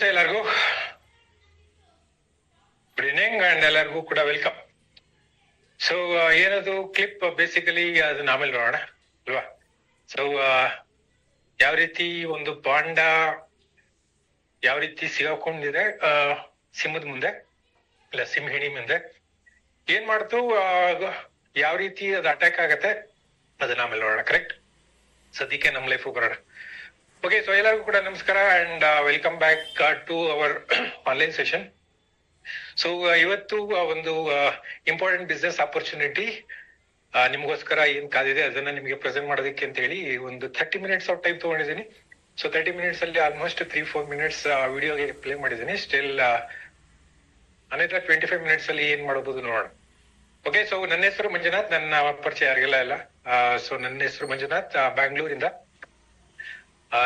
ಎಲ್ಲರಿಗೂ good evening and ಎಲ್ಲರಿಗೂ ಕೂಡ ವೆಲ್ಕಮ್. ಸೊ ಏನದು ಕ್ಲಿಪ್ ಬೇಸಿಕಲಿ ಅದನ್ನ ಆಮೇಲೆ ನೋಡೋಣ ಅಲ್ವಾ. ಸೊ ಯಾವ ರೀತಿ ಒಂದು ಪಾಂಡ ಯಾವ ರೀತಿ ಸಿಗಾಕೊಂಡಿದೆ ಸಿಂಹದ ಮುಂದೆ ಇಲ್ಲ ಸಿಂಹಿಣಿ ಮುಂದೆ ಏನ್ ಮಾಡ್ತು, ಯಾವ ರೀತಿ ಅದು ಅಟ್ಯಾಕ್ ಆಗತ್ತೆ ಅದನ್ನ ಆಮೇಲೆ ನೋಡೋಣ. ಕರೆಕ್ಟ್. ಸದ್ಯಕ್ಕೆ ನಮ್ಮ ಲೈಫ್ ಬರೋಣ. ಓಕೆ, ಸೊ ಎಲ್ಲರಿಗೂ ಕೂಡ ನಮಸ್ಕಾರ and welcome back to our online session. So ಇವತ್ತು ಒಂದು ಇಂಪಾರ್ಟೆಂಟ್ ಬಿಸ್ನೆಸ್ ಆಪರ್ಚುನಿಟಿ ನಿಮಗೋಸ್ಕರ ಏನ್ ಕಾದಿದೆ ಅದನ್ನ ನಿಮಗೆ ಪ್ರೆಸೆಂಟ್ ಮಾಡೋದಕ್ಕೆ ಅಂತ ಹೇಳಿ ಒಂದು 30 minutes ಆಫ್ ಟೈಮ್ ತಗೊಂಡಿದ್ದೀನಿ. ಸೊ 30 minutes ಅಲ್ಲಿ ಆಲ್ಮೋಸ್ಟ್ 3-4 minutes ವಿಡಿಯೋಗೆ ಪ್ಲೇ ಮಾಡಿದ್ದೀನಿ. ಸ್ಟಿಲ್ ಅನೇಕ 25 minutes ಅಲ್ಲಿ ಏನ್ ಮಾಡಬಹುದು ನೋಡೋಣ. ಓಕೆ, ಸೊ ನನ್ನ ಹೆಸರು ಮಂಜುನಾಥ್. ನನ್ನ ಪರಿಚಯ ಯಾರಿಗೆಲ್ಲ ಇಲ್ಲ. ಸೊ ನನ್ನ ಹೆಸರು ಮಂಜುನಾಥ್, ಬ್ಯಾಂಗ್ಳೂರಿಂದ.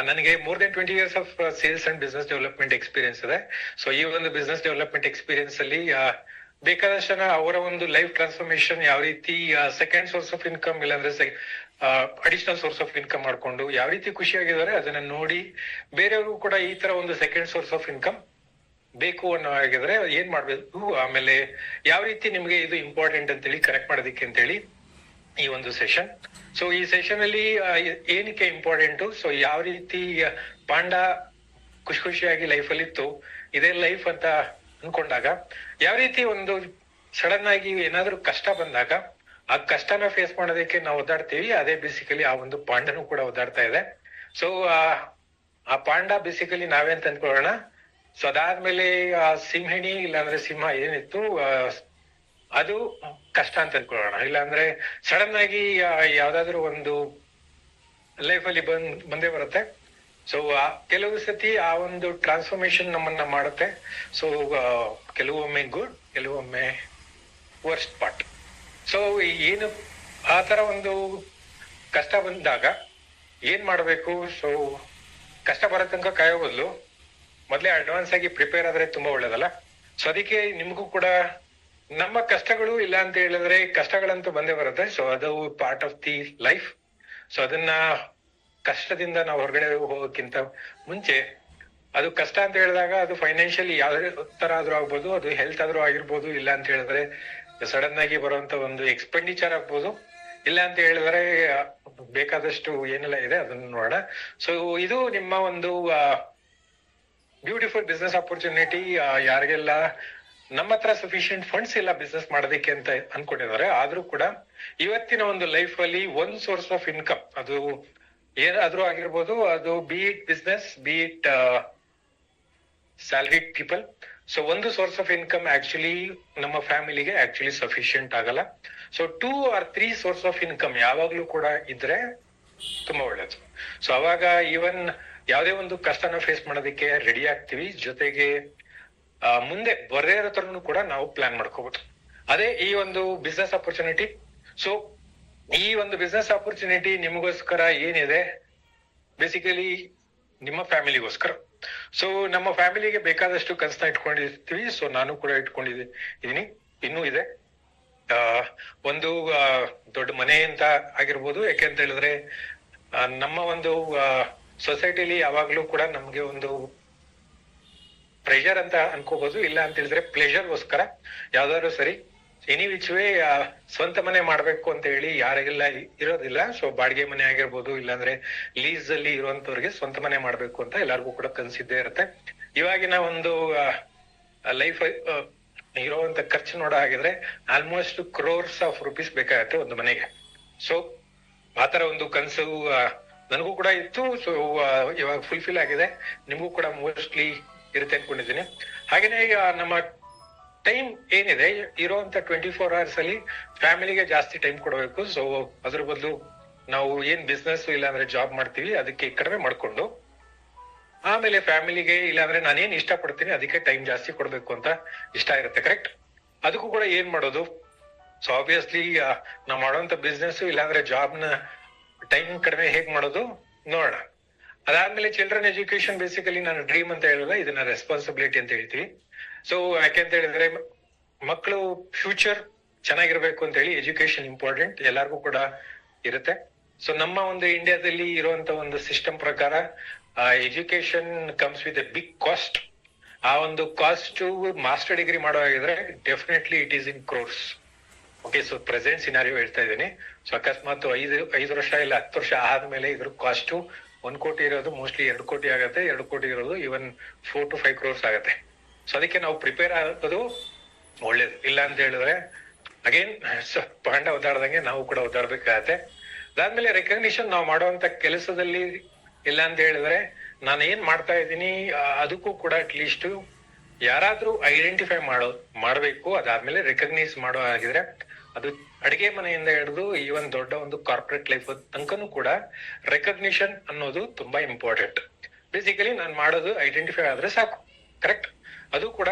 ನನಗೆ more than 20 years of sales and business development experience ಇದೆ. ಸೊ ಈ ಒಂದು ಬಿಸ್ನೆಸ್ ಡೆವಲಪ್ಮೆಂಟ್ ಎಕ್ಸ್ಪೀರಿಯನ್ಸ್ ಅಲ್ಲಿ ಬೇಕಾದಷ್ಟು ಜನ ಅವರ ಒಂದು ಲೈಫ್ ಟ್ರಾನ್ಸ್ಫಾರ್ಮೇಶನ್ ಯಾವ ರೀತಿ ಸೆಕೆಂಡ್ ಸೋರ್ಸ್ ಆಫ್ ಇನ್ಕಮ್ ಇಲ್ಲಾಂದ್ರೆ ಅಡಿಷನಲ್ ಸೋರ್ಸ್ ಆಫ್ ಇನ್ಕಮ್ ಮಾಡ್ಕೊಂಡು ಯಾವ ರೀತಿ ಖುಷಿಯಾಗಿದ್ದಾರೆ ಅದನ್ನ ನೋಡಿ ಬೇರೆಯವರು ಕೂಡ ಈ ತರ ಒಂದು ಸೆಕೆಂಡ್ ಸೋರ್ಸ್ ಆಫ್ ಇನ್ಕಮ್ ಬೇಕು ಅನ್ನೋ ಆಗಿದ್ರೆ ಏನ್ ಮಾಡ್ಬೇಕು, ಆಮೇಲೆ ಯಾವ ರೀತಿ ನಿಮ್ಗೆ ಇದು ಇಂಪಾರ್ಟೆಂಟ್ ಅಂತೇಳಿ ಕರೆಕ್ಟ್ ಮಾಡೋದಿಕ್ಕೆ ಅಂತೇಳಿ ಈ ಒಂದು ಸೆಷನ್. ಸೊ ಈ ಸೆಷನ್ ಅಲ್ಲಿ ಏನಕ್ಕೆ ಇಂಪಾರ್ಟೆಂಟು, ಸೊ ಯಾವ ರೀತಿ ಪಾಂಡ ಖುಷಿಯಾಗಿ ಲೈಫ್ ಅಲ್ಲಿ ಇತ್ತು, ಇದೇ ಲೈಫ್ ಅಂತ ಅನ್ಕೊಂಡಾಗ ಯಾವ ರೀತಿ ಒಂದು ಸಡನ್ ಆಗಿ ಏನಾದ್ರೂ ಕಷ್ಟ ಬಂದಾಗ ಆ ಕಷ್ಟನ ಫೇಸ್ ಮಾಡೋದಕ್ಕೆ ನಾವು ಒದ್ದಾಡ್ತೀವಿ. ಅದೇ ಬೇಸಿಕಲಿ ಆ ಒಂದು ಪಾಂಡನು ಕೂಡ ಒದ್ದಾಡ್ತಾ ಇದೆ. ಸೊ ಆ ಪಾಂಡ ಬೇಸಿಕಲಿ ನಾವೇ ಅಂತ ಅನ್ಕೊಳ್ಳೋಣ. ಸೊ ಅದಾದ್ಮೇಲೆ ಆ ಸಿಂಹಿಣಿ ಇಲ್ಲಾಂದ್ರೆ ಸಿಂಹ ಏನಿತ್ತು ಅದು ಕಷ್ಟ ಅಂತ ಅನ್ಕೊಳ್ಳೋಣ. ಇಲ್ಲಾಂದ್ರೆ ಸಡನ್ ಆಗಿ ಯಾವ್ದಾದ್ರು ಒಂದು ಲೈಫ್ ಅಲ್ಲಿ ಬಂದೇ ಬರುತ್ತೆ. ಸೊ ಕೆಲವು ಸತಿ ಆ ಒಂದು ಟ್ರಾನ್ಸ್ಫಾರ್ಮೇಶನ್ ನಮ್ಮನ್ನ ಮಾಡುತ್ತೆ. ಸೊ ಕೆಲವೊಮ್ಮೆ ಗುಡ್, ಕೆಲವೊಮ್ಮೆ ವರ್ಸ್ಟ್ ಪಾರ್ಟ್. ಸೊ ಏನು ಆ ತರ ಒಂದು ಕಷ್ಟ ಬಂದಾಗ ಏನ್ ಮಾಡ್ಬೇಕು, ಸೊ ಕಷ್ಟ ಬರೋ ತನಕ ಕಾಯೋ ಬದಲು ಮೊದ್ಲೇ ಅಡ್ವಾನ್ಸ್ ಆಗಿ ಪ್ರಿಪೇರ್ ಆದ್ರೆ ತುಂಬಾ ಒಳ್ಳೇದಲ್ಲ. ಸೊ ಅದಕ್ಕೆ ನಿಮ್ಗೂ ಕೂಡ ನಮ್ಮ ಕಷ್ಟಗಳು ಇಲ್ಲ ಅಂತ ಹೇಳಿದ್ರೆ ಕಷ್ಟಗಳಂತೂ ಬಂದೇ ಬರುತ್ತೆ. ಸೊ ಅದು part of the life. So ಅದನ್ನ ಕಷ್ಟದಿಂದ ನಾವು ಹೊರಗಡೆ ಹೋಗೋಕ್ಕಿಂತ ಮುಂಚೆ ಅದು ಕಷ್ಟ ಅಂತ ಹೇಳಿದಾಗ ಅದು ಫೈನಾನ್ಷಿಯಲಿ ಯಾವ್ದೇ ತರ ಆದ್ರೂ ಆಗ್ಬೋದು, ಅದು ಹೆಲ್ತ್ ಆದ್ರೂ ಆಗಿರ್ಬೋದು, ಇಲ್ಲ ಅಂತ ಹೇಳಿದ್ರೆ ಸಡನ್ ಆಗಿ ಬರುವಂತ ಒಂದು ಎಕ್ಸ್ಪೆಂಡಿಚರ್ ಆಗ್ಬೋದು, ಇಲ್ಲ ಅಂತ ಹೇಳಿದ್ರೆ ಬೇಕಾದಷ್ಟು ಏನೆಲ್ಲ ಇದೆ ಅದನ್ನ ನೋಡೋಣ. ಸೊ ಇದು ನಿಮ್ಮ ಒಂದು ಬ್ಯೂಟಿಫುಲ್ ಬಿಸ್ನೆಸ್ ಆಪರ್ಚುನಿಟಿ. ಯಾರಿಗೆಲ್ಲ ನಮ್ಮ ಹತ್ರ ಸಫಿಶಿಯಂಟ್ ಫಂಡ್ಸ್ ಇಲ್ಲ ಬಿಸ್ನೆಸ್ ಮಾಡೋದಕ್ಕೆ ಅಂತ ಅನ್ಕೊಂಡಿದ್ದಾರೆ, ಆದ್ರೂ ಕೂಡ ಇವತ್ತಿನ ಒಂದು ಲೈಫ್ ಅಲ್ಲಿ ಒಂದ್ ಸೋರ್ಸ್ ಆಫ್ ಇನ್ಕಮ್ ಅದು ಏನಾದ್ರೂ ಆಗಿರ್ಬೋದು, ಅದು B it business, B it salary people. So ಒಂದು ಸೋರ್ಸ್ ಆಫ್ ಇನ್ಕಮ್ ಆಕ್ಚುಲಿ ನಮ್ಮ ಫ್ಯಾಮಿಲಿಗೆ ಆಕ್ಚುಲಿ ಸಫಿಶಿಯಂಟ್ ಆಗಲ್ಲ. So 2 or 3 source of income ಯಾವಾಗ್ಲೂ ಕೂಡ ಇದ್ರೆ ತುಂಬಾ ಒಳ್ಳೇದು. ಸೊ ಅವಾಗ ಈವನ್ ಯಾವ್ದೇ ಒಂದು ಕಷ್ಟನ ಫೇಸ್ ಮಾಡೋದಕ್ಕೆ ರೆಡಿ ಆಗ್ತೀವಿ, ಜೊತೆಗೆ ಮುಂದೆ ಬರದೇ ಇರೋ ತರನು ಕೂಡ ನಾವು ಪ್ಲಾನ್ ಮಾಡ್ಕೋಬಹುದು. ಅದೇ ಈ ಒಂದು ಬಿಸ್ನೆಸ್ ಆಪರ್ಚುನಿಟಿ. ಸೊ ಈ ಒಂದು ಬಿಸ್ನೆಸ್ ಆಪರ್ಚುನಿಟಿ ನಿಮಗೋಸ್ಕರ ಏನಿದೆ, ಬೇಸಿಕಲಿ ನಿಮ್ಮ ಫ್ಯಾಮಿಲಿಗೋಸ್ಕರ. ಸೊ ನಮ್ಮ ಫ್ಯಾಮಿಲಿಗೆ ಬೇಕಾದಷ್ಟು ಕನಸನ್ನ ಇಟ್ಕೊಂಡಿರ್ತೀವಿ. ಸೊ ನಾನು ಕೂಡ ಇಟ್ಕೊಂಡಿದ್ದೀನಿ, ಇನ್ನೂ ಇದೆ. ಒಂದು ದೊಡ್ಡ ಮನೆ ಅಂತ ಆಗಿರ್ಬೋದು. ಯಾಕೆಂತ ಹೇಳಿದ್ರೆ ನಮ್ಮ ಒಂದು ಸೊಸೈಟಿಲಿ ಯಾವಾಗ್ಲೂ ಕೂಡ ನಮ್ಗೆ ಒಂದು ಪ್ರೆಷರ್ ಅಂತ ಅನ್ಕೋಬಹುದು, ಇಲ್ಲ ಅಂತ ಹೇಳಿದ್ರೆ ಪ್ಲೆಷರ್ಗೋಸ್ಕರ ಯಾವ್ದಾದ್ರು ಸರಿ ಎನಿ ವಿಚ್ ವೇ ಸ್ವಂತ ಮನೆ ಮಾಡ್ಬೇಕು ಅಂತ ಹೇಳಿ ಯಾರಿಗೆಲ್ಲ ಇರೋದಿಲ್ಲ. ಸೊ ಬಾಡಿಗೆ ಮನೆ ಆಗಿರ್ಬೋದು, ಇಲ್ಲಾಂದ್ರೆ ಲೀಸ್ ಅಲ್ಲಿ ಇರುವಂತವ್ರಿಗೆ ಸ್ವಂತ ಮನೆ ಮಾಡ್ಬೇಕು ಅಂತ ಎಲ್ಲರಿಗೂ ಕೂಡ ಕನ್ಸಿದ್ದೇ ಇರುತ್ತೆ. ಇವಾಗಿನ ಒಂದು ಲೈಫ್ ಇರುವಂತ ಖರ್ಚು ನೋಡೋ ಹಾಗಿದ್ರೆ ಆಲ್ಮೋಸ್ಟ್ ಕ್ರೋರ್ಸ್ ಆಫ್ ರುಪೀಸ್ ಬೇಕಾಗತ್ತೆ ಒಂದು ಮನೆಗೆ. ಸೊ ಆತರ ಒಂದು ಕನ್ಸು ನನಗೂ ಕೂಡ ಇತ್ತು. ಸೊ ಇವಾಗ ಫುಲ್ಫಿಲ್ ಆಗಿದೆ, ನಿಮಗೂ ಕೂಡ ಮೋಸ್ಟ್ಲಿ ಇರುತ್ತೆ ಅನ್ಕೊಂಡಿದ್ದೀನಿ. ಹಾಗೇನೆ ನಮ್ಮ ಟೈಮ್ ಏನಿದೆ ಇರುವಂತ 24 hours ಅಲ್ಲಿ ಫ್ಯಾಮಿಲಿಗೆ ಜಾಸ್ತಿ ಟೈಮ್ ಕೊಡಬೇಕು. ಸೊ ಅದ್ರ ಬದಲು ನಾವು ಏನ್ ಬಿಸ್ನೆಸ್ ಇಲ್ಲಾಂದ್ರೆ ಜಾಬ್ ಮಾಡ್ತೀವಿ ಅದಕ್ಕೆ ಕಡಿಮೆ ಮಾಡ್ಕೊಂಡು ಆಮೇಲೆ ಫ್ಯಾಮಿಲಿಗೆ ಇಲ್ಲಾಂದ್ರೆ ನಾನೇನ್ ಇಷ್ಟ ಪಡ್ತೀನಿ ಅದಕ್ಕೆ ಟೈಮ್ ಜಾಸ್ತಿ ಕೊಡ್ಬೇಕು ಅಂತ ಇಷ್ಟ ಇರುತ್ತೆ. ಕರೆಕ್ಟ್. ಅದಕ್ಕೂ ಕೂಡ ಏನ್ ಮಾಡೋದು, ಸೊ ಆಬ್ವಿಯಸ್ಲಿ ನಾವ್ ಮಾಡುವಂತ ಬಿಸ್ನೆಸ್ ಇಲ್ಲಾಂದ್ರೆ ಜಾಬ್ನ ಟೈಮ್ ಕಡಿಮೆ ಹೇಗ್ ಮಾಡೋದು ನೋಡೋಣ. ಅದಾದ್ಮೇಲೆ ಚಿಲ್ಡ್ರನ್ ಎಜುಕೇಶನ್ ಬೇಸಿಕಲಿ ನಾನು ಡ್ರೀಮ್ ಅಂತ ಹೇಳಲ್ಲ, ಇದನ್ನ ರೆಸ್ಪಾನ್ಸಿಬಿಲಿಟಿ ಅಂತ ಹೇಳ್ತೀವಿ. ಸೊ ಯಾಕೆಂತ ಹೇಳಿದ್ರೆ ಮಕ್ಕಳು ಫ್ಯೂಚರ್ ಚೆನ್ನಾಗಿರ್ಬೇಕು ಅಂತ ಹೇಳಿ ಎಜುಕೇಶನ್ ಇಂಪಾರ್ಟೆಂಟ್ ಎಲ್ಲಾರ್ಗೂ ಕೂಡ ಇರುತ್ತೆ. ಸೊ ನಮ್ಮ ಒಂದು ಇಂಡಿಯಾದಲ್ಲಿ ಇರುವಂತ ಒಂದು ಸಿಸ್ಟಮ್ ಪ್ರಕಾರ education comes with a big cost. ಆ ಒಂದು ಕಾಸ್ಟ್ ಮಾಸ್ಟರ್ ಡಿಗ್ರಿ ಮಾಡುವಾಗಿದ್ರೆ definitely it is in crores. Okay, so present scenario ಹೇಳ್ತಾ ಇದ್ದೀನಿ. ಸೊ ಅಕಸ್ಮಾತ್ 5 ವರ್ಷ ಇಲ್ಲ 10 ವರ್ಷ ಆದ್ಮೇಲೆ ಇದ್ರ ಕಾಸ್ಟ್ 1 ಕೋಟಿ ಇರೋದು ಮೋಸ್ಟ್ಲಿ 2 ಕೋಟಿ ಆಗತ್ತೆ, 2 ಕೋಟಿ ಇರೋದು ಇವನ್ 4 to 5 crores ಆಗತ್ತೆ. ಸೊ ಅದಕ್ಕೆ ನಾವು ಪ್ರಿಪೇರ್ ಆಗೋದು ಒಳ್ಳೇದು. ಇಲ್ಲ ಅಂತ ಹೇಳಿದ್ರೆ ಅಗೇನ್ ಪಾಂಡ ಒದ್ದಾಡ್ದಂಗೆ ನಾವು ಕೂಡ ಒದ್ದಾಡ್ಬೇಕಾಗತ್ತೆ. ಅದಾದ್ಮೇಲೆ ರೆಕಗ್ನಿಷನ್ ನಾವು ಮಾಡುವಂತ ಕೆಲಸದಲ್ಲಿ ಇಲ್ಲ ಅಂತ ಹೇಳಿದ್ರೆ ನಾನು ಏನ್ ಮಾಡ್ತಾ ಇದ್ದೀನಿ ಅದಕ್ಕೂ ಕೂಡ ಅಟ್ಲೀಸ್ಟ್ ಯಾರಾದ್ರೂ ಐಡೆಂಟಿಫೈ ಮಾಡ್ಬೇಕು. ಅದಾದ್ಮೇಲೆ ರೆಕಗ್ನೈಸ್ ಮಾಡೋ ಆಗಿದ್ರೆ ಅದು ಅಡಿಗೆ ಮನೆಯಿಂದ ಹಿಡಿದು ಈವನ್ ದೊಡ್ಡ ಒಂದು ಕಾರ್ಪೊರೇಟ್ ಲೈಫ್ ತನಕನೂ ಕೂಡ ರೆಕಗ್ನಿಷನ್ ಅನ್ನೋದು ತುಂಬಾ ಇಂಪಾರ್ಟೆಂಟ್. ಬೇಸಿಕಲಿ ನಾನು ಮಾಡೋದು ಐಡೆಂಟಿಫೈ ಆದ್ರೆ ಸಾಕು, ಕರೆಕ್ಟ್? ಅದು ಕೂಡ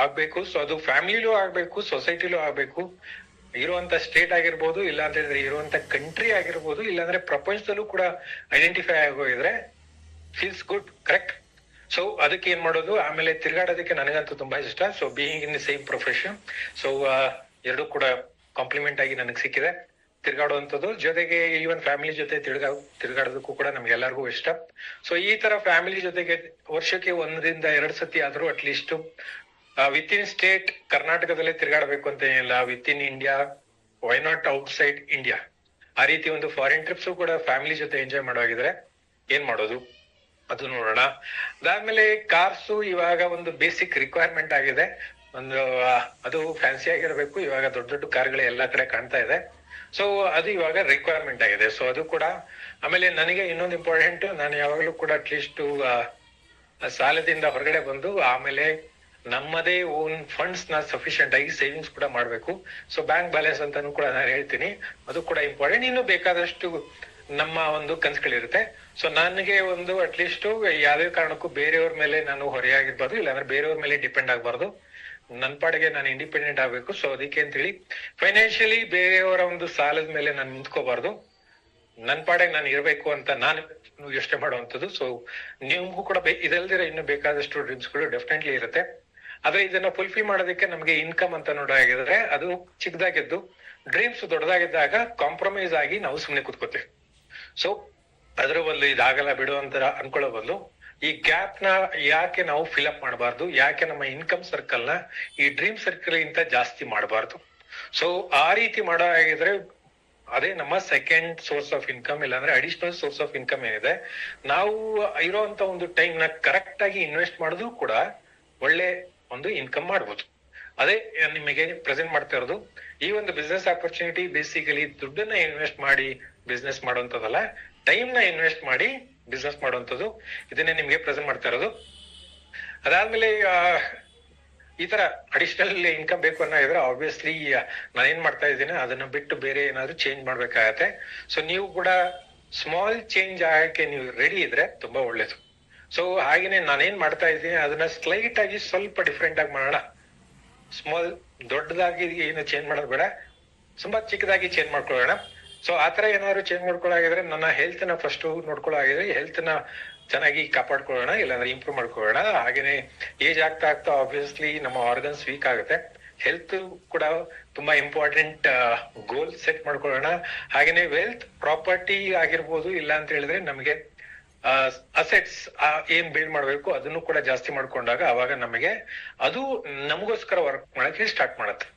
ಆಗ್ಬೇಕು. ಸೊ ಅದು ಫ್ಯಾಮಿಲಿಲೂ ಆಗ್ಬೇಕು, ಸೊಸೈಟಿಲೂ ಆಗ್ಬೇಕು, ಇರುವಂತ ಸ್ಟೇಟ್ ಆಗಿರ್ಬೋದು, ಇಲ್ಲ ಅಂತ ಹೇಳಿದ್ರೆ ಇರುವಂತ ಕಂಟ್ರಿ ಆಗಿರ್ಬೋದು, ಇಲ್ಲಾಂದ್ರೆ ಪ್ರಪಂಚದಲ್ಲೂ ಕೂಡ ಐಡೆಂಟಿಫೈ ಆಗೋಗಿದ್ರೆ ಫೀಲ್ಸ್ ಗುಡ್, ಕರೆಕ್ಟ್? ಸೊ ಅದಕ್ಕೆ ಏನ್ ಮಾಡೋದು, ಆಮೇಲೆ ತಿರ್ಗಾಡೋದಕ್ಕೆ ನನಗಂತೂ ತುಂಬಾ ಇಷ್ಟ. So being in the same profession, so ಎರಡು ಕೂಡ ಕಾಂಪ್ಲಿಮೆಂಟ್ ಆಗಿ ನನಗೆ ಸಿಕ್ಕಿದೆ ತಿರ್ಗಾಡುವಂಥದ್ದು. ಜೊತೆಗೆ ಈವನ್ ಫ್ಯಾಮಿಲಿ ಜೊತೆ ತಿರ್ಗಾಡೋದಕ್ಕೂ ಕೂಡ ನಮ್ಗೆಲ್ಲರಿಗೂ ಇಷ್ಟ. ಸೊ ಈ ತರ ಫ್ಯಾಮಿಲಿ ಜೊತೆಗೆ ವರ್ಷಕ್ಕೆ 1-2 ಸತಿ ಆದ್ರೂ ಅಟ್ಲೀಸ್ಟ್ ವಿತ್ ಇನ್ ಸ್ಟೇಟ್ ಕರ್ನಾಟಕದಲ್ಲೇ ತಿರ್ಗಾಡಬೇಕು ಅಂತ ಏನಿಲ್ಲ, with in India, why not out side India, ಆ ರೀತಿ ಒಂದು ಫಾರಿನ್ ಟ್ರಿಪ್ಸ್ ಕೂಡ ಫ್ಯಾಮಿಲಿ ಜೊತೆ ಎಂಜಾಯ್ ಮಾಡೋಗಿದ್ರೆ ಏನ್ ಮಾಡೋದು ಅದು ನೋಡೋಣ. ಅದಾದ್ಮೇಲೆ ಕಾರ್ಸು ಇವಾಗ ಒಂದು ಬೇಸಿಕ್ ರಿಕ್ವೈರ್ಮೆಂಟ್ ಆಗಿದೆ. ಒಂದು ಅದು ಫ್ಯಾನ್ಸಿ ಆಗಿರ್ಬೇಕು. ಇವಾಗ ದೊಡ್ಡ ದೊಡ್ಡ ಕಾರ್ಗಳು ಎಲ್ಲಾ ಕಡೆ ಕಾಣ್ತಾ ಇದೆ. ಸೊ ಅದು ಇವಾಗ ರಿಕ್ವೈರ್ಮೆಂಟ್ ಆಗಿದೆ. ಸೊ ಅದು ಕೂಡ. ಆಮೇಲೆ ನನಗೆ ಇನ್ನೊಂದು ಇಂಪಾರ್ಟೆಂಟ್, ನಾನು ಯಾವಾಗ್ಲೂ ಕೂಡ ಅಟ್ಲೀಸ್ಟ್ ಸಾಲದಿಂದ ಹೊರಗಡೆ ಬಂದು ಆಮೇಲೆ ನಮ್ಮದೇ ಓನ್ ಫಂಡ್ಸ್ ನ ಸಫಿಶಿಯಂಟ್ ಆಗಿ ಸೇವಿಂಗ್ಸ್ ಕೂಡ ಮಾಡ್ಬೇಕು. ಸೊ ಬ್ಯಾಂಕ್ ಬ್ಯಾಲೆನ್ಸ್ ಅಂತಾನು ಕೂಡ ನಾನು ಹೇಳ್ತೀನಿ, ಅದು ಕೂಡ ಇಂಪಾರ್ಟೆಂಟ್. ಇನ್ನು ಬೇಕಾದಷ್ಟು ನಮ್ಮ ಒಂದು ಕನ್ಸುಗಳಿರುತ್ತೆ. ಸೊ ನನಗೆ ಒಂದು ಅಟ್ಲೀಸ್ಟ್ ಯಾವ್ದೇ ಕಾರಣಕ್ಕೂ ಬೇರೆಯವ್ರ ಮೇಲೆ ನಾನು ಹೊರೆಯಾಗಿರ್ಬಾರ್ದು, ಇಲ್ಲಾಂದ್ರೆ ಬೇರೆಯವ್ರ ಮೇಲೆ ಡಿಪೆಂಡ್ ಆಗ್ಬಾರ್ದು. ನನ್ ಪಾಡಿಗೆ ನಾನು ಇಂಡಿಪೆಂಡೆಂಟ್ ಆಗ್ಬೇಕು. ಸೊ ಅದಕ್ಕೆ ಅಂತ ಹೇಳಿ ಫೈನಾನ್ಷಿಯಲಿ ಬೇರೆಯವರ ಒಂದು ಸಾಲದ ಮೇಲೆ ನಾನು ನಿಂತ್ಕೋಬಾರ್ದು, ನನ್ ಪಾಡಿಗೆ ನಾನು ಇರ್ಬೇಕು ಅಂತ ನಾನು ಯೋಚನೆ ಮಾಡುವಂಥದ್ದು. ಸೊ ನಿಮ್ಗೂ ಕೂಡ ಇದಲ್ದಿರ ಇನ್ನು ಬೇಕಾದಷ್ಟು ಡ್ರೀಮ್ಸ್ ಗಳು ಡೆಫಿನೆಟ್ಲಿ ಇರುತ್ತೆ. ಆದ್ರೆ ಇದನ್ನ ಫುಲ್ಫಿಲ್ ಮಾಡೋದಕ್ಕೆ ನಮಗೆ ಇನ್ಕಮ್ ಅಂತ ನೋಡೋದಾಗಿದ್ರೆ ಅದು ಚಿಕ್ಕದಾಗಿದ್ದು, ಡ್ರೀಮ್ಸ್ ದೊಡ್ಡದಾಗಿದ್ದಾಗ ಕಾಂಪ್ರಮೈಸ್ ಆಗಿ ನಾವು ಸುಮ್ನೆ ಕೂತ್ಕೋತೀವಿ. ಸೊ ಅದ್ರ ಬದಲು ಇದಾಗಲ್ಲ ಬಿಡು ಅಂತ ಅನ್ಕೊಳ್ಳೋ ಬದಲು ಈ ಗ್ಯಾಪ್ ನ ಯಾಕೆ ನಾವು ಫಿಲ್ಅಪ್ ಮಾಡಬಾರ್ದು, ಯಾಕೆ ನಮ್ಮ ಇನ್ಕಮ್ ಸರ್ಕಲ್ ನ ಈ ಡ್ರೀಮ್ ಸರ್ಕಲ್ ಗಿಂತ ಜಾಸ್ತಿ ಮಾಡಬಾರ್ದು. ಸೊ ಆ ರೀತಿ ಮಾಡೋ ಆಗಿದ್ರೆ ಅದೇ ನಮ್ಮ ಸೆಕೆಂಡ್ ಸೋರ್ಸ್ ಆಫ್ ಇನ್ಕಮ್, ಇಲ್ಲಾಂದ್ರೆ ಅಡಿಷನಲ್ ಸೋರ್ಸ್ ಆಫ್ ಇನ್ಕಮ್ ಏನಿದೆ, ನಾವು ಇರೋಂತ ಒಂದು ಟೈಮ್ ನ ಕರೆಕ್ಟ್ ಆಗಿ ಇನ್ವೆಸ್ಟ್ ಮಾಡೋದು ಕೂಡ ಒಳ್ಳೆ ಒಂದು ಇನ್ಕಮ್ ಮಾಡ್ಬೋದು. ಅದೇ ನಿಮಗೆ ಪ್ರೆಸೆಂಟ್ ಮಾಡ್ತಾ ಇರೋದು. ಈ ಒಂದು ಬಿಸ್ನೆಸ್ ಆಪರ್ಚುನಿಟಿ ಬೇಸಿಕಲಿ ದುಡ್ಡನ್ನ ಇನ್ವೆಸ್ಟ್ ಮಾಡಿ ಬಿಸ್ನೆಸ್ ಮಾಡುವಂತದಲ್ಲ, ಟೈಮ್ ನ ಇನ್ವೆಸ್ಟ್ ಮಾಡಿ ಬಿಸ್ನೆಸ್ ಮಾಡುವಂತದ್ದು. ಇದನ್ನೇ ನಿಮ್ಗೆ ಪ್ರೆಸೆಂಟ್ ಮಾಡ್ತಾ ಇರೋದು. ಅದಾದ್ಮೇಲೆ ಈ ತರ ಅಡಿಷನಲ್ ಇನ್ಕಮ್ ಬೇಕು ಅನ್ನೋದ್ರೆ ಆಬ್ವಿಯಸ್ಲಿ ನಾನೇನ್ ಮಾಡ್ತಾ ಇದ್ದೀನಿ ಅದನ್ನ ಬಿಟ್ಟು ಬೇರೆ ಏನಾದ್ರು ಚೇಂಜ್ ಮಾಡ್ಬೇಕಾಗತ್ತೆ. ಸೊ ನೀವು ಕೂಡ ಸ್ಮಾಲ್ ಚೇಂಜ್ ಆಗಕ್ಕೆ ನೀವು ರೆಡಿ ಇದ್ರೆ ತುಂಬಾ ಒಳ್ಳೇದು. ಸೊ ಹಾಗೇನೆ ನಾನೇನ್ ಮಾಡ್ತಾ ಇದ್ದೀನಿ ಅದನ್ನ ಸ್ಲೈಟ್ ಆಗಿ ಸ್ವಲ್ಪ ಡಿಫ್ರೆಂಟ್ ಆಗಿ ಮಾಡೋಣ. ಸ್ಮಾಲ್ ದೊಡ್ಡದಾಗಿ ಏನು ಚೇಂಜ್ ಮಾಡೋದು ಬೇಡ, ತುಂಬಾ ಚಿಕ್ಕದಾಗಿ ಚೇಂಜ್ ಮಾಡ್ಕೊಳ್ಳೋಣ. ಸೊ ಆತರ ಏನಾದ್ರು ಚೇಂಜ್ ಮಾಡ್ಕೊಳ್ಳಾಗಿದ್ರೆ ನನ್ನ ಹೆಲ್ತ್ ನ ಫಸ್ಟ್ ನೋಡ್ಕೊಳ್ಳಾಗಿದ್ರೆ ಹೆಲ್ತ್ ನ ಚೆನ್ನಾಗಿ ಕಾಪಾಡ್ಕೊಳ್ಳೋಣ, ಇಲ್ಲಾಂದ್ರೆ ಇಂಪ್ರೂವ್ ಮಾಡ್ಕೊಳ್ಳೋಣ. ಹಾಗೇನೆ ಏಜ್ ಆಗ್ತಾ ಆಗ್ತಾ ಆಬ್ವಿಯಸ್ಲಿ ನಮ್ಮ ಆರ್ಗನ್ಸ್ ವೀಕ್ ಆಗುತ್ತೆ. ಹೆಲ್ತ್ ಕೂಡ ತುಂಬಾ ಇಂಪಾರ್ಟೆಂಟ್ ಗೋಲ್ ಸೆಟ್ ಮಾಡ್ಕೊಳ್ಳೋಣ. ಹಾಗೇನೆ ವೆಲ್ತ್ ಪ್ರಾಪರ್ಟಿ ಆಗಿರ್ಬೋದು, ಇಲ್ಲ ಅಂತ ಹೇಳಿದ್ರೆ ನಮಗೆ ಅಸೆಟ್ಸ್ ಏನ್ ಬಿಲ್ಡ್ ಮಾಡ್ಬೇಕು ಅದನ್ನು ಕೂಡ ಜಾಸ್ತಿ ಮಾಡ್ಕೊಂಡಾಗ ಅವಾಗ ನಮಗೆ ಅದು ನಮಗೋಸ್ಕರ ವರ್ಕ್ ಮಾಡಕ್ಕೆ ಸ್ಟಾರ್ಟ್ ಮಾಡುತ್ತೆ.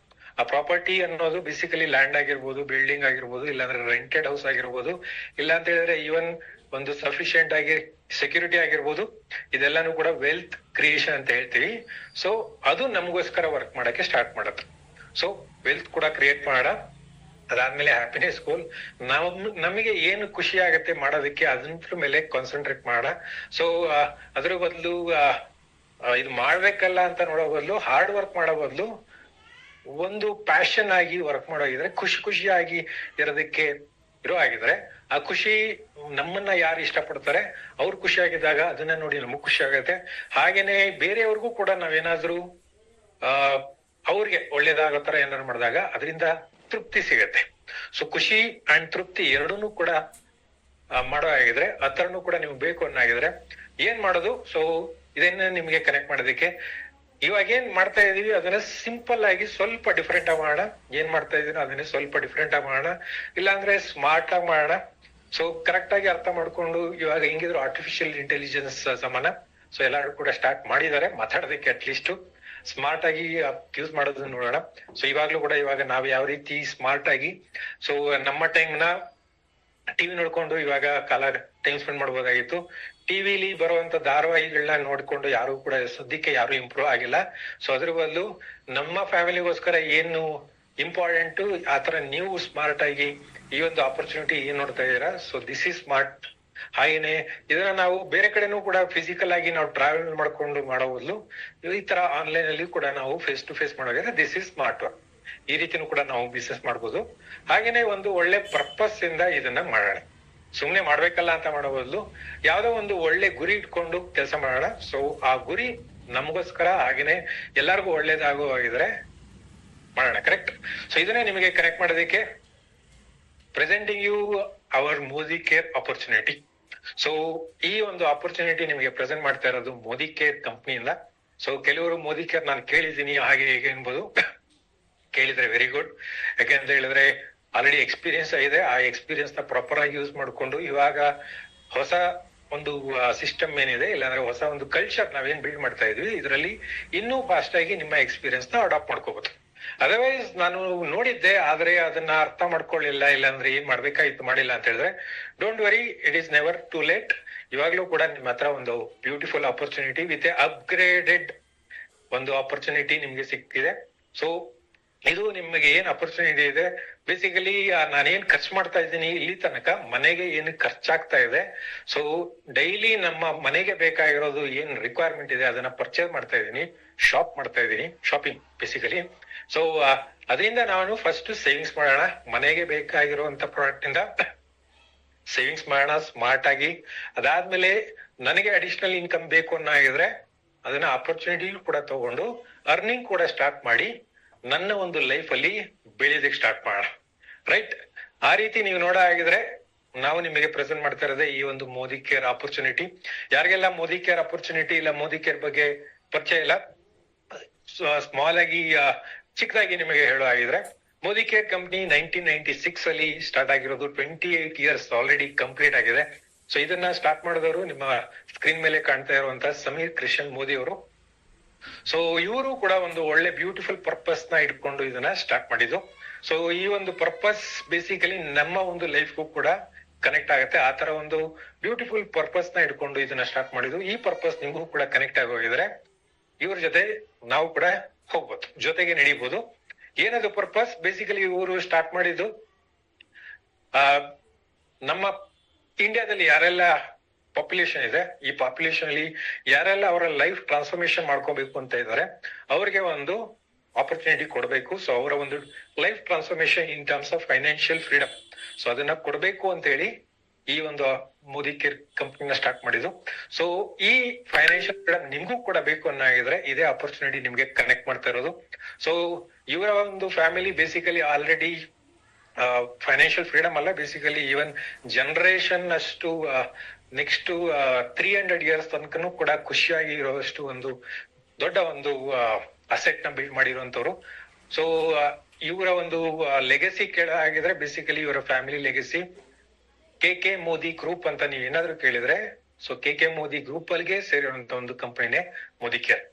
ಆ ಪ್ರಾಪರ್ಟಿ ಅನ್ನೋದು ಬೇಸಿಕಲಿ ಲ್ಯಾಂಡ್ ಆಗಿರ್ಬೋದು, ಬಿಲ್ಡಿಂಗ್ ಆಗಿರ್ಬೋದು, ಇಲ್ಲಾಂದ್ರೆ ರೆಂಟೆಡ್ ಹೌಸ್ ಆಗಿರ್ಬೋದು, ಇಲ್ಲ ಅಂತ ಹೇಳಿದ್ರೆ ಈವನ್ ಒಂದು ಸಫಿಶಿಯಂಟ್ ಆಗಿ ಸೆಕ್ಯೂರಿಟಿ ಆಗಿರ್ಬೋದು, ಇದೆಲ್ಲಾನು ಕೂಡ ವೆಲ್ತ್ ಕ್ರಿಯೇಷನ್ ಅಂತ ಹೇಳ್ತೀವಿ. ಸೊ ಅದು ನಮಗೋಸ್ಕರ ವರ್ಕ್ ಮಾಡಕ್ಕೆ ಸ್ಟಾರ್ಟ್ ಮಾಡುತ್ತೆ. ಸೊ ವೆಲ್ತ್ ಕೂಡ ಕ್ರಿಯೇಟ್ ಮಾಡೋಣ. ಅದಾದ್ಮೇಲೆ ಹ್ಯಾಪಿನೆಸ್ ಗೋಲ್, ನಮಗೆ ಏನು ಖುಷಿ ಆಗತ್ತೆ ಮಾಡೋದಕ್ಕೆ ಅದ್ರ ಮೇಲೆ ಕಾನ್ಸಂಟ್ರೇಟ್ ಮಾಡೋಣ. ಸೊ ಅದ್ರ ಬದಲು ಇದು ಮಾಡ್ಬೇಕಲ್ಲ ಅಂತ ನೋಡೋ ಬದಲು, ಹಾರ್ಡ್ ವರ್ಕ್ ಮಾಡೋ ಬದಲು ಒಂದು ಪ್ಯಾಷನ್ ಆಗಿ ವರ್ಕ್ ಮಾಡೋಗಿದ್ರೆ, ಖುಷಿಯಾಗಿ ಇರೋದಕ್ಕೆ ಇರೋ ಆಗಿದ್ರೆ, ಆ ಖುಷಿ ನಮ್ಮನ್ನ ಯಾರು ಇಷ್ಟಪಡ್ತಾರೆ ಅವ್ರು ಖುಷಿಯಾಗಿದ್ದಾಗ ಅದನ್ನ ನೋಡಿ ನಮಗ್ ಖುಷಿ ಆಗತ್ತೆ. ಹಾಗೇನೆ ಬೇರೆಯವ್ರಿಗೂ ಕೂಡ ನಾವೇನಾದ್ರೂ ಅವ್ರಿಗೆ ಒಳ್ಳೇದಾಗೋ ತರ ಏನಾದ್ರು ಮಾಡಿದಾಗ ಅದರಿಂದ ತೃಪ್ತಿ ಸಿಗತ್ತೆ. ಸೊ ಖುಷಿ ಅಂಡ್ ತೃಪ್ತಿ ಎರಡೂನು ಕೂಡ ಮಾಡೋ ಆಗಿದ್ರೆ, ಆ ತರನು ಕೂಡ ನಿಮ್ಗೆ ಬೇಕು ಅನ್ನೋಗಿದ್ರೆ ಏನ್ ಮಾಡೋದು? ಸೊ ಇದನ್ನ ನಿಮ್ಗೆ ಕನೆಕ್ಟ್ ಮಾಡೋದಕ್ಕೆ ಇವಾಗ ಏನ್ ಮಾಡ್ತಾ ಇದೀವಿ ಅದನ್ನ ಸಿಂಪಲ್ ಆಗಿ ಸ್ವಲ್ಪ ಡಿಫ್ರೆಂಟ್ ಆಗಿ ಮಾಡೋಣ. ಏನ್ ಮಾಡ್ತಾ ಇದೀನೋ ಅದನ್ನೇ ಸ್ವಲ್ಪ ಡಿಫ್ರೆಂಟ್ ಆಗಿ ಮಾಡೋಣ, ಇಲ್ಲಾಂದ್ರೆ ಸ್ಮಾರ್ಟ್ ಆಗಿ ಮಾಡೋಣ. ಸೊ ಕರೆಕ್ಟ್ ಆಗಿ ಅರ್ಥ ಮಾಡ್ಕೊಂಡು, ಇವಾಗ ಹೆಂಗಿದ್ರು ಆರ್ಟಿಫಿಷಿಯಲ್ ಇಂಟೆಲಿಜೆನ್ಸ್ ಸಮಾನ ಸೊ ಎಲ್ಲರೂ ಕೂಡ ಸ್ಟಾರ್ಟ್ ಮಾಡಿದ್ದಾರೆ ಮಾತಾಡೋದಕ್ಕೆ, ಅಟ್ಲೀಸ್ಟ್ ಸ್ಮಾರ್ಟ್ ಆಗಿ ಯೂಸ್ ಮಾಡೋದನ್ನ ನೋಡೋಣ. ಸೊ ಇವಾಗ್ಲೂ ಕೂಡ ಇವಾಗ ನಾವ್ ಯಾವ ರೀತಿ ಸ್ಮಾರ್ಟ್ ಆಗಿ, ಸೊ ನಮ್ಮ ಟೈಮ್ ನ ಟಿವಿ ನೋಡ್ಕೊಂಡು ಇವಾಗ ಟೈಮ್ ಸ್ಪೆಂಡ್ ಮಾಡ್ಬೋದಾಗಿತ್ತು. ಟಿವಿಲಿ ಬರುವಂತ ಧಾರಾವಾಹಿಗಳನ್ನ ನೋಡ್ಕೊಂಡು ಯಾರು ಕೂಡ ಸದ್ಯಕ್ಕೆ ಯಾರು ಇಂಪ್ರೂವ್ ಆಗಿಲ್ಲ. ಸೊ ಅದ್ರ ಬದಲು ನಮ್ಮ ಫ್ಯಾಮಿಲಿಗೋಸ್ಕರ ಏನು ಇಂಪಾರ್ಟೆಂಟ್, ಆತರ ನೀವು ಸ್ಮಾರ್ಟ್ ಆಗಿ ಈ ಒಂದು ಆಪರ್ಚುನಿಟಿ ಏನ್ ನೋಡ್ತಾ ಇದೀರಾ. So this is smart. ಹಾಗೇನೆ ಇದನ್ನ ನಾವು ಬೇರೆ ಕಡೆನೂ ಕೂಡ ಫಿಸಿಕಲ್ ಆಗಿ ನಾವು ಟ್ರಾವೆಲ್ ಮಾಡ್ಕೊಂಡು ಮಾಡೋ ಬದಲು ಈ ತರ ಆನ್ಲೈನ್ ಅಲ್ಲಿ ಕೂಡ ನಾವು ಫೇಸ್ ಟು ಫೇಸ್ ಮಾಡೋದ್ರೆ ದಿಸ್ ಇಸ್ ಸ್ಮಾರ್ಟ್. ಈ ರೀತಿನೂ ಕೂಡ ನಾವು ಬಿಸ್ನೆಸ್ ಮಾಡ್ಬೋದು. ಹಾಗೇನೆ ಒಂದು ಒಳ್ಳೆ ಪರ್ಪಸ್ ಇಂದ ಇದನ್ನ ಮಾಡೋಣ. ಸುಮ್ನೆ ಮಾಡ್ಬೇಕಲ್ಲ ಅಂತ ಮಾಡೋ ಬದಲು ಯಾವ್ದೋ ಒಂದು ಒಳ್ಳೆ ಗುರಿ ಇಟ್ಕೊಂಡು ಕೆಲಸ ಮಾಡೋಣ. ಸೊ ಆ ಗುರಿ ನಮಗೋಸ್ಕರ ಹಾಗೇನೆ ಎಲ್ಲರಿಗೂ ಒಳ್ಳೇದಾಗುವಾಗಿದ್ರೆ ಮಾಡೋಣ. ಕರೆಕ್ಟ್. ಸೊ ಇದನ್ನೇ ನಿಮಗೆ ಕನೆಕ್ಟ್ ಮಾಡೋದಕ್ಕೆ presenting you our Modi care opportunity. So ಈ ಒಂದು ಆಪರ್ಚುನಿಟಿ ನಿಮಗೆ ಪ್ರೆಸೆಂಟ್ ಮಾಡ್ತಾ ಇರೋದು ಮೋದಿ ಕೇರ್ ಕಂಪ್ನಿಯಿಂದ. ಸೊ ಕೆಲವರು ಮೋದಿ ಕೇರ್ ನಾನು ಕೇಳಿದ್ದೀನಿ ಹಾಗೆ ಹೇಗೆ ಅನ್ಬೋದು. ಕೇಳಿದ್ರೆ ವೆರಿ ಗುಡ್. ಯಾಕೆಂತ ಹೇಳಿದ್ರೆ ಆಲ್ರೆಡಿ ಎಕ್ಸ್ಪೀರಿಯನ್ಸ್ ಇದೆ. ಆ ಎಕ್ಸ್ಪೀರಿಯನ್ಸ್ ನ ಪ್ರಾಪರ್ ಆಗಿ ಯೂಸ್ ಮಾಡ್ಕೊಂಡು ಇವಾಗ ಹೊಸ ಒಂದು ಸಿಸ್ಟಮ್ ಏನಿದೆ, ಇಲ್ಲಾಂದ್ರೆ ಹೊಸ ಒಂದು ಕಲ್ಚರ್ ನಾವೇನ್ ಬಿಲ್ಡ್ ಮಾಡ್ತಾ ಇದ್ವಿ, ಇದರಲ್ಲಿ ಇನ್ನೂ ಫಾಸ್ಟ್ ಆಗಿ ನಿಮ್ಮ ಎಕ್ಸ್ಪೀರಿಯನ್ಸ್ ನ ಅಡಾಪ್ಟ್ ಮಾಡ್ಕೋಬಹುದು. ಅದರ್ವೈಸ್ ನಾನು ನೋಡಿದ್ದೆ ಆದ್ರೆ ಅದನ್ನ ಅರ್ಥ ಮಾಡ್ಕೊಳ್ಳಿಲ್ಲ, ಇಲ್ಲಾಂದ್ರೆ ಏನ್ ಮಾಡ್ಬೇಕಾಯ್ತು ಮಾಡಿಲ್ಲ ಅಂತ ಹೇಳಿದ್ರೆ don't worry, it is never to late. ಇವಾಗ್ಲೂ ಕೂಡ ನಿಮ್ಮ ಹತ್ರ ಒಂದು ಬ್ಯೂಟಿಫುಲ್ ಆಪರ್ಚುನಿಟಿ ವಿತ್ ಅಪ್ಗ್ರೇಡೆಡ್ ಒಂದು ಆಪರ್ಚುನಿಟಿ ನಿಮ್ಗೆ ಸಿಕ್ತಿದೆ. ಸೊ ಇದು ನಿಮಗೆ ಏನ್ ಅಪರ್ಚುನಿಟಿ ಇದೆ, ಬೇಸಿಕಲಿ ನಾನೇನ್ ಖರ್ಚು ಮಾಡ್ತಾ ಇದ್ದೀನಿ ಇಲ್ಲಿ ತನಕ ಮನೆಗೆ ಏನು ಖರ್ಚಾಗ್ತಾ ಇದೆ, ಸೊ ಡೈಲಿ ನಮ್ಮ ಮನೆಗೆ ಬೇಕಾಗಿರೋದು ಏನ್ ರಿಕ್ವೈರ್ಮೆಂಟ್ ಇದೆ ಅದನ್ನ ಪರ್ಚೇಸ್ ಮಾಡ್ತಾ ಇದ್ದೀನಿ, ಶಾಪಿಂಗ್ ಬೇಸಿಕಲಿ. ಸೊ ಅದರಿಂದ ನಾನು ಫಸ್ಟ್ ಸೇವಿಂಗ್ಸ್ ಮಾಡೋಣ. ಮನೆಗೆ ಬೇಕಾಗಿರುವಂತ ಪ್ರಾಡಕ್ಟ್ ಇಂದ ಸೇವಿಂಗ್ಸ್ ಮಾಡೋಣ ಸ್ಮಾರ್ಟ್ ಆಗಿ. ಅದಾದ್ಮೇಲೆ ನನಗೆ ಅಡಿಷನಲ್ ಇನ್ಕಮ್ ಬೇಕು ಅನ್ನೋಗಿದ್ರೆ ಅದನ್ನ ಆಪರ್ಚುನಿಟಿ ಕೂಡ ತಗೊಂಡು ಅರ್ನಿಂಗ್ ಕೂಡ ಸ್ಟಾರ್ಟ್ ಮಾಡಿ ನನ್ನ ಒಂದು ಲೈಫ್ ಅಲ್ಲಿ ಬೆಳೆಯೋದಕ್ಕೆ ಸ್ಟಾರ್ಟ್ ಮಾಡೋಣ. ರೈಟ್. ಆ ರೀತಿ ನೀವು ನೋಡೋ ಆಗಿದ್ರೆ ನಾವು ನಿಮಗೆ ಪ್ರೆಸೆಂಟ್ ಮಾಡ್ತಾ ಇರೋದೇ ಈ ಒಂದು ಮೋದಿ ಕೇರ್ ಆಪರ್ಚುನಿಟಿ. ಯಾರಿಗೆಲ್ಲ ಮೋದಿ ಕೇರ್ ಆಪರ್ಚುನಿಟಿ ಇಲ್ಲ, ಮೋದಿ ಕೇರ್ ಬಗ್ಗೆ ಪರಿಚಯ ಇಲ್ಲ, ಸ್ಮಾಲ್ ಆಗಿ ಚಿಕ್ಕದಾಗಿ ನಿಮಗೆ ಹೇಳೋ ಆಗಿದ್ರೆ, ಮೋದಿ ಕೇರ್ ಕಂಪ್ನಿ 1996 ಅಲ್ಲಿ ಸ್ಟಾರ್ಟ್ ಆಗಿರೋದು. 28 years ಆಲ್ರೆಡಿ ಕಂಪ್ಲೀಟ್ ಆಗಿದೆ. ಸೊ ಇದನ್ನ ಸ್ಟಾರ್ಟ್ ಮಾಡಿದವರು ನಿಮ್ಮ ಸ್ಕ್ರೀನ್ ಮೇಲೆ ಕಾಣ್ತಾ ಇರುವಂತ ಸಮೀರ್ ಕೃಷ್ಣನ್ ಮೋದಿ ಅವರು. ಸೊ ಇವರು ಕೂಡ ಒಂದು ಒಳ್ಳೆ ಬ್ಯೂಟಿಫುಲ್ ಪರ್ಪಸ್ ನ ಇಟ್ಕೊಂಡು ಇದನ್ನ ಸ್ಟಾರ್ಟ್ ಮಾಡಿದ್ದು. ಸೊ ಈ ಒಂದು ಪರ್ಪಸ್ ಬೇಸಿಕಲಿ ನಮ್ಮ ಒಂದು ಲೈಫ್ಗೂ ಕೂಡ ಕನೆಕ್ಟ್ ಆಗುತ್ತೆ. ಆ ತರ ಒಂದು ಬ್ಯೂಟಿಫುಲ್ ಪರ್ಪಸ್ ನ ಇಟ್ಕೊಂಡು ಇದನ್ನ ಸ್ಟಾರ್ಟ್ ಮಾಡಿದ್ದು. ಈ ಪರ್ಪಸ್ ನಿಮಗೂ ಕೂಡ ಕನೆಕ್ಟ್ ಆಗಿ ಹೋಗಿದ್ರೆ ಇವ್ರ ಜೊತೆ ನಾವು ಕೂಡ ಹೋಗ್ಬೋದು, ಜೊತೆಗೆ ನಡೀಬಹುದು. ಏನದು ಪರ್ಪಸ್? ಬೇಸಿಕಲಿ ಇವರು ಸ್ಟಾರ್ಟ್ ಮಾಡಿದ್ದು ನಮ್ಮ ಇಂಡಿಯಾದಲ್ಲಿ ಯಾರೆಲ್ಲ ಪಾಪ್ಯುಲೇಷನ್ ಇದೆ, ಈ ಪಾಪ್ಯುಲೇಷನ್ ಅಲ್ಲಿ ಯಾರೆಲ್ಲ ಅವರ ಲೈಫ್ ಟ್ರಾನ್ಸ್ಫಾರ್ಮೇಶನ್ ಮಾಡ್ಕೋಬೇಕು ಅಂತ ಇದ್ದಾರೆ ಅವ್ರಿಗೆ ಒಂದು ಆಪರ್ಚುನಿಟಿ ಕೊಡಬೇಕು. ಸೊ ಅವರ ಒಂದು life transformation in terms of financial freedom, so ಅದನ್ನ ಕೊಡಬೇಕು ಅಂತ ಹೇಳಿ ಈ ಒಂದು ಮೋದಿ ಕೇರ್ ಕಂಪ್ನಿನ ಸ್ಟಾರ್ಟ್ ಮಾಡಿದ್ದು. ಸೊ ಈ ಫೈನಾನ್ಷಿಯಲ್ ಫ್ರೀಡಮ್ ನಿಮ್ಗೂ ಕೂಡ ಬೇಕು ಅನ್ನೋಗಿದ್ರೆ ಇದೇ ಆಪರ್ಚುನಿಟಿ ನಿಮ್ಗೆ ಕನೆಕ್ಟ್ ಮಾಡ್ತಾ ಇರೋದು. ಸೊ ಇವರ ಒಂದು family basically already financial freedom ಅಲ್ಲ, ಬೇಸಿಕಲಿ ಈವನ್ ಜನರೇಷನ್ ಅಷ್ಟು ನೆಕ್ಸ್ಟ್ 300 years ತನಕನೂ ಕೂಡ ಖುಷಿಯಾಗಿ ಇರೋಷ್ಟು ಒಂದು ದೊಡ್ಡ ಒಂದು ಅಸೆಟ್ ನ ಬಿಲ್ಡ್ ಮಾಡಿರುವಂತವ್ರು. ಸೊ ಇವರ ಒಂದು ಲೆಗಸಿ ಕೇಳ ಆಗಿದ್ರೆ ಬೇಸಿಕಲಿ ಇವರ family legacy K Modi group ಅಂತ ನೀವ್ ಏನಾದ್ರು ಕೇಳಿದ್ರೆ, ಸೊ ಕೆ ಮೋದಿ ಗ್ರೂಪ್ ಅಲ್ಲಿಗೆ ಸೇರಿರುವಂತ ಒಂದು ಕಂಪನಿನೇ ಮೋದಿ ಕೇರ್.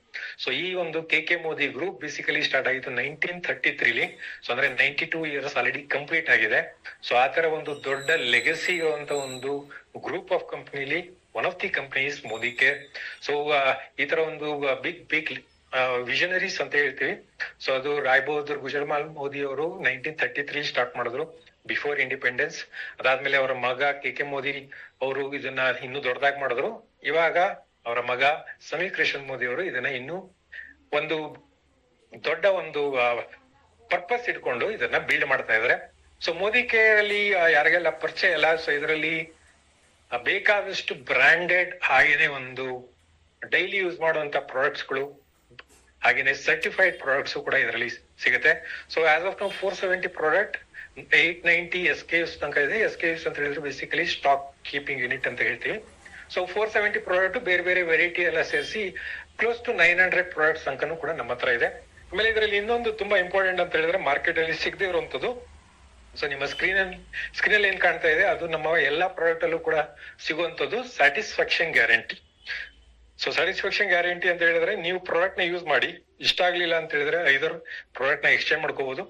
ಸೊ ಈ ಒಂದು K Modi group basically start ಆಗಿತ್ತು 1933 ಸೊ ಅಂದ್ರೆ 92 years ಆಲ್ರೆಡಿ ಕಂಪ್ಲೀಟ್ ಆಗಿದೆ. ಸೊ ಆ ತರ ಒಂದು ದೊಡ್ಡ ಲೆಗಸಿ ಇರುವಂತ ಒಂದು ಗ್ರೂಪ್ ಆಫ್ ಕಂಪನಿಲಿ one of the companies Modi care. So ಈ ತರ ಒಂದು ಬಿಗ್ ವಿಷನರೀಸ್ ಅಂತ ಹೇಳ್ತೀವಿ. ಸೊ ಅದು ರಾಯ್ ಬಹದ್ದೂರ್ ಗುಜರಾಲ್ ಮೋದಿ ಅವರು 1933 ಸ್ಟಾರ್ಟ್ ಮಾಡಿದ್ರು, ಬಿಫೋರ್ ಇಂಡಿಪೆಂಡೆನ್ಸ್. ಅದಾದ್ಮೇಲೆ ಅವರ ಮಗ ಕೆ ಮೋದಿ ಅವರು ಇದನ್ನ ಇನ್ನೂ ದೊಡ್ಡದಾಗಿ ಮಾಡಿದ್ರು. ಇವಾಗ ಅವರ ಮಗ ಸಮೀರ್ ಕೃಷ್ಣನ್ ಮೋದಿ ಅವರು ಇದನ್ನ ಇನ್ನೂ ಒಂದು ದೊಡ್ಡ ಒಂದು ಪರ್ಪಸ್ ಇಟ್ಕೊಂಡು ಇದನ್ನ ಬಿಲ್ಡ್ ಮಾಡ್ತಾ ಇದಾರೆ. ಸೊ ಮೋದಿ ಕೇರ್ ಅಲ್ಲಿ ಯಾರಿಗೆಲ್ಲ ಪರಿಚಯ ಇಲ್ಲ, ಸೊ ಇದರಲ್ಲಿ ಬೇಕಾದಷ್ಟು ಬ್ರಾಂಡೆಡ್ ಹಾಗೇನೆ ಒಂದು ಡೈಲಿ ಯೂಸ್ ಮಾಡುವಂತ ಪ್ರಾಡಕ್ಟ್ಸ್ ಗಳು ಹಾಗೇನೆ ಸರ್ಟಿಫೈಡ್ ಪ್ರಾಡಕ್ಟ್ಸ್ ಕೂಡ ಇದರಲ್ಲಿ ಸಿಗುತ್ತೆ. So as of now 470 product, 890 SKUs ತನಕ ಇದೆ. SKUs ಅಂತ ಹೇಳಿದ್ರೆ ಬೇಸಿಕಲಿ ಸ್ಟಾಕ್ ಕೀಪಿಂಗ್ ಯೂನಿಟ್ ಅಂತ ಹೇಳ್ತೀವಿ. ಸೊ 470 ಪ್ರಾಡಕ್ಟ್ ಬೇರೆ ಬೇರೆ ವೆರೈಟಿ ಎಲ್ಲ ಸೇರಿಸಿ ಕ್ಲೋಸ್ ಟು 900 ಪ್ರಾಡಕ್ಟ್ಸ್ ತನಕನೂ ಕೂಡ ನಮ್ಮ ಹತ್ರ ಇದೆ. ಆಮೇಲೆ ಇದರಲ್ಲಿ ಇನ್ನೊಂದು ತುಂಬಾ ಇಂಪಾರ್ಟೆಂಟ್ ಅಂತ ಹೇಳಿದ್ರೆ ಮಾರ್ಕೆಟ್ ಅಲ್ಲಿ ಸಿಗದೆ ಇರುವಂತದ್ದು, ಸೊ ನಿಮ್ಮ ಸ್ಕ್ರೀನ್ ಅಲ್ಲಿ ಏನ್ ಕಾಣ್ತಾ ಇದೆ ಅದು ನಮ್ಮ ಎಲ್ಲಾ ಪ್ರಾಡಕ್ಟ್ ಅಲ್ಲೂ ಕೂಡ ಸಿಗುವಂತದ್ದು satisfaction guarantee. So satisfaction guarantee ಅಂತ ಹೇಳಿದ್ರೆ ನೀವು ಪ್ರಾಡಕ್ಟ್ ನ ಯೂಸ್ ಮಾಡಿ, ಇಷ್ಟ ಆಗ್ಲಿಲ್ಲ ಅಂತ ಹೇಳಿದ್ರೆ ಐದರ್ ಪ್ರಾಡಕ್ಟ್ ನ ಎಕ್ಸ್ಚೇಂಜ್ ಮಾಡ್ಕೋಬಹುದು,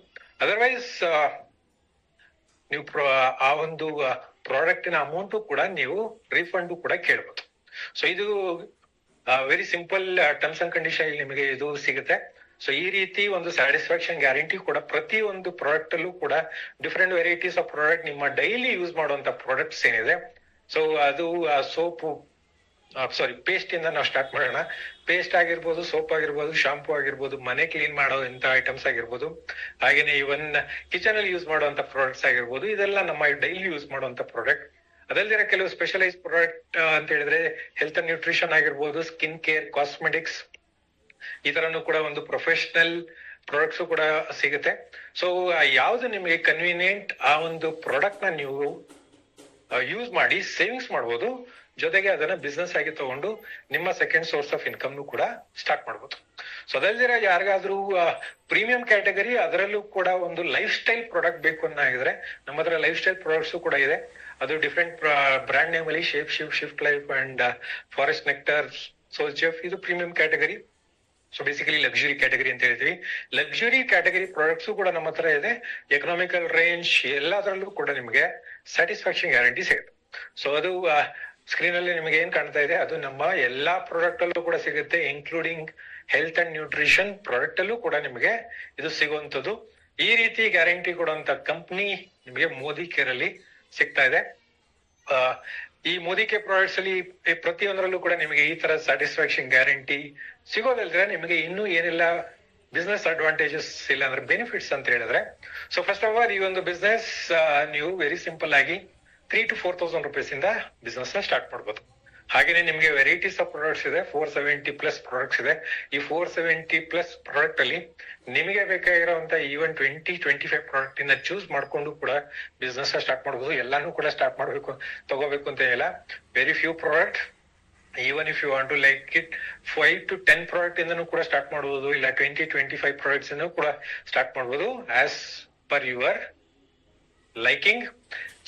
ಅದರ್ವೈಸ್ ನೀವು ಆ ಒಂದು ಪ್ರಾಡಕ್ಟ್ ನ ಅಮೌಂಟ್ ಕೂಡ ನೀವು ರೀಫಂಡ್ ಕೂಡ ಕೇಳ್ಬೋದು. ಸೊ ಇದು very simple terms and condition ನಿಮಗೆ ಇದು ಸಿಗುತ್ತೆ. ಸೊ ಈ ರೀತಿ ಒಂದು ಸ್ಯಾಟಿಸ್ಫ್ಯಾಕ್ಷನ್ ಗ್ಯಾರಂಟಿ ಕೂಡ ಪ್ರತಿ ಒಂದು ಪ್ರಾಡಕ್ಟ್ ಅಲ್ಲೂ ಕೂಡ ಡಿಫ್ರೆಂಟ್ ವೆರೈಟೀಸ್ ಆಫ್ ಪ್ರಾಡಕ್ಟ್ ನಿಮ್ಮ ಡೈಲಿ ಯೂಸ್ ಮಾಡುವಂತ ಪ್ರಾಡಕ್ಟ್ಸ್ ಏನಿದೆ, ಸೊ ಅದು ಸೋಪು ಪೇಸ್ಟ್ ಇಂದ ನಾವು ಸ್ಟಾರ್ಟ್ ಮಾಡೋಣ. ಪೇಸ್ಟ್ ಆಗಿರ್ಬೋದು, ಸೋಪ್ ಆಗಿರ್ಬೋದು, ಶಾಂಪೂ ಆಗಿರ್ಬೋದು, ಮನೆ ಕ್ಲೀನ್ ಮಾಡೋ ಇಂತ ಐಟಮ್ಸ್ ಆಗಿರ್ಬೋದು, ಹಾಗೇನೆ ಇವನ್ ಕಿಚನ್ ಅಲ್ಲಿ ಯೂಸ್ ಮಾಡುವಂತ ಪ್ರಾಡಕ್ಟ್ಸ್ ಆಗಿರ್ಬೋದು, ಇದೆಲ್ಲ ನಮ್ಮ ಡೈಲಿ ಯೂಸ್ ಮಾಡುವಂತ ಪ್ರಾಡಕ್ಟ್. ಅದಲ್ದಿರ ಕೆಲವು ಸ್ಪೆಷಲೈಸ್ ಪ್ರಾಡಕ್ಟ್ ಅಂತ ಹೇಳಿದ್ರೆ ಹೆಲ್ತ್ ಅಂಡ್ ನ್ಯೂಟ್ರಿಷನ್ ಆಗಿರ್ಬೋದು, ಸ್ಕಿನ್ ಕೇರ್, ಕಾಸ್ಮೆಟಿಕ್ಸ್, ಈ ತರನು ಕೂಡ ಒಂದು ಪ್ರೊಫೆಷನಲ್ ಪ್ರಾಡಕ್ಟ್ಸ್ ಕೂಡ ಸಿಗುತ್ತೆ. ಸೊ ಯಾವ್ದು ನಿಮಗೆ ಕನ್ವೀನಿಯಂಟ್ ಆ ಒಂದು ಪ್ರಾಡಕ್ಟ್ ನ ನೀವು ಯೂಸ್ ಮಾಡಿ ಸೇವಿಂಗ್ಸ್ ಮಾಡ್ಬೋದು, ಜೊತೆಗೆ ಅದನ್ನ ಬಿಸ್ನೆಸ್ ಆಗಿ ತಗೊಂಡು ನಿಮ್ಮ ಸೆಕೆಂಡ್ ಸೋರ್ಸ್ ಆಫ್ ಇನ್ಕಮ್ ಕೂಡ ಸ್ಟಾರ್ಟ್ ಮಾಡ್ಬೋದು. ಸೊ ಅದಲ್ದಿರ ಯಾರಿಗಾದ್ರೂ ಪ್ರೀಮಿಯಂ ಕ್ಯಾಟಗರಿ, ಅದರಲ್ಲೂ ಕೂಡ ಒಂದು ಲೈಫ್ ಸ್ಟೈಲ್ ಪ್ರಾಡಕ್ಟ್ ಬೇಕು ಅನ್ನೋದ್ರೆ ನಮ್ಮ ಹತ್ರ ಲೈಫ್ ಸ್ಟೈಲ್ ಪ್ರಾಡಕ್ಟ್ಸ್ ಕೂಡ ಇದೆ. ಅದು ಡಿಫ್ರೆಂಟ್ ಬ್ರಾಂಡ್ ನೇಮ್ ಅಲ್ಲಿ Shape Shift Life and Forest Nectar, Soul Chef, ಇದು premium category. So basically luxury category ಅಂತ ಹೇಳ್ತೀವಿ. ಲಕ್ಸುರಿ ಕ್ಯಾಟಗರಿ ಪ್ರಾಡಕ್ಟ್ಸ್ ಕೂಡ ನಮ್ಮ ಹತ್ರ ಇದೆ. ಎಕನಾಮಿಕಲ್ ರೇಂಜ್ ಎಲ್ಲದರಲ್ಲೂ ಕೂಡ ನಿಮಗೆ ಸ್ಯಾಟಿಸ್ಫ್ಯಾಕ್ಷನ್ ಗ್ಯಾರಂಟಿ ಸಿಗುತ್ತೆ. ಸೊ ಅದು ಸ್ಕ್ರೀನ್ ಅಲ್ಲಿ ನಿಮಗೆ ಏನ್ ಕಾಣ್ತಾ ಇದೆ ಅದು ನಮ್ಮ ಎಲ್ಲಾ ಪ್ರಾಡಕ್ಟ್ ಅಲ್ಲೂ ಕೂಡ ಸಿಗುತ್ತೆ, including health and nutrition product ಅಲ್ಲೂ ಕೂಡ ನಿಮಗೆ ಇದು ಸಿಗುವಂತದ್ದು. ಈ ರೀತಿ ಗ್ಯಾರಂಟಿ ಕೊಡುವಂತ ಕಂಪ್ನಿ ನಿಮಗೆ ಮೋದಿ ಕೇರ್ ಅಲ್ಲಿ ಸಿಗ್ತಾ ಇದೆ. ಈ ಮೋದಿ ಕೇರ್ ಪ್ರಾಡಕ್ಟ್ಸ್ ಅಲ್ಲಿ ಪ್ರತಿಯೊಂದರಲ್ಲೂ ಕೂಡ ನಿಮಗೆ ಈ ತರ ಸ್ಯಾಟಿಸ್ಫ್ಯಾಕ್ಷನ್ ಗ್ಯಾರಂಟಿ ಸಿಗೋದಲ್ದ್ರೆ ನಿಮಗೆ ಇನ್ನೂ ಏನೆಲ್ಲ ಬಿಸ್ನೆಸ್ ಅಡ್ವಾಂಟೇಜಸ್ ಇಲ್ಲ ಅಂದ್ರೆ ಬೆನಿಫಿಟ್ಸ್ ಅಂತ ಹೇಳಿದ್ರೆ, ಸೊ ಫಸ್ಟ್ ಆಫ್ ಆಲ್ ಈ ಒಂದು ಬಿಸ್ನೆಸ್ ನೀವು ವೆರಿ ಸಿಂಪಲ್ ಆಗಿ 3,000 to 4,000 rupees ಇಂದ ಬಿಸ್ನೆಸ್ ನ ಸ್ಟಾರ್ಟ್ ಮಾಡ್ಬೋದು. ಹಾಗೇನೆ ನಿಮ್ಗೆ ವೆರೈಟೀಸ್ ಆಫ್ ಪ್ರಾಡಕ್ಟ್ಸ್ ಇದೆ, 470+ ಪ್ರಾಡಕ್ಟ್ಸ್ ಇದೆ. ಈ 470+ ಪ್ರಾಡಕ್ಟ್ ಅಲ್ಲಿ ನಿಮಗೆ ಬೇಕಾಗಿರುವಂತ ಈವನ್ 20-25 ಪ್ರಾಡಕ್ಟ್ ಇಂದ ಚೂಸ್ ಮಾಡ್ಕೊಂಡು ಕೂಡ ಬಿಸ್ನೆಸ್ ಸ್ಟಾರ್ಟ್ ಮಾಡಬಹುದು. ಎಲ್ಲಾನು ಕೂಡ ಸ್ಟಾರ್ಟ್ ಮಾಡ್ಬೇಕು ತಗೋಬೇಕು ಅಂತ ಇಲ್ಲ. Very few product, even if you want to like it 5 to 10 product ಇಂದನೂ ಕೂಡ ಸ್ಟಾರ್ಟ್ ಮಾಡಬಹುದು, ಇಲ್ಲ 20-25 ಪ್ರಾಡಕ್ಟ್ಸ್ ಇಂದ ಕೂಡ ಸ್ಟಾರ್ಟ್ ಮಾಡಬಹುದು as per your liking.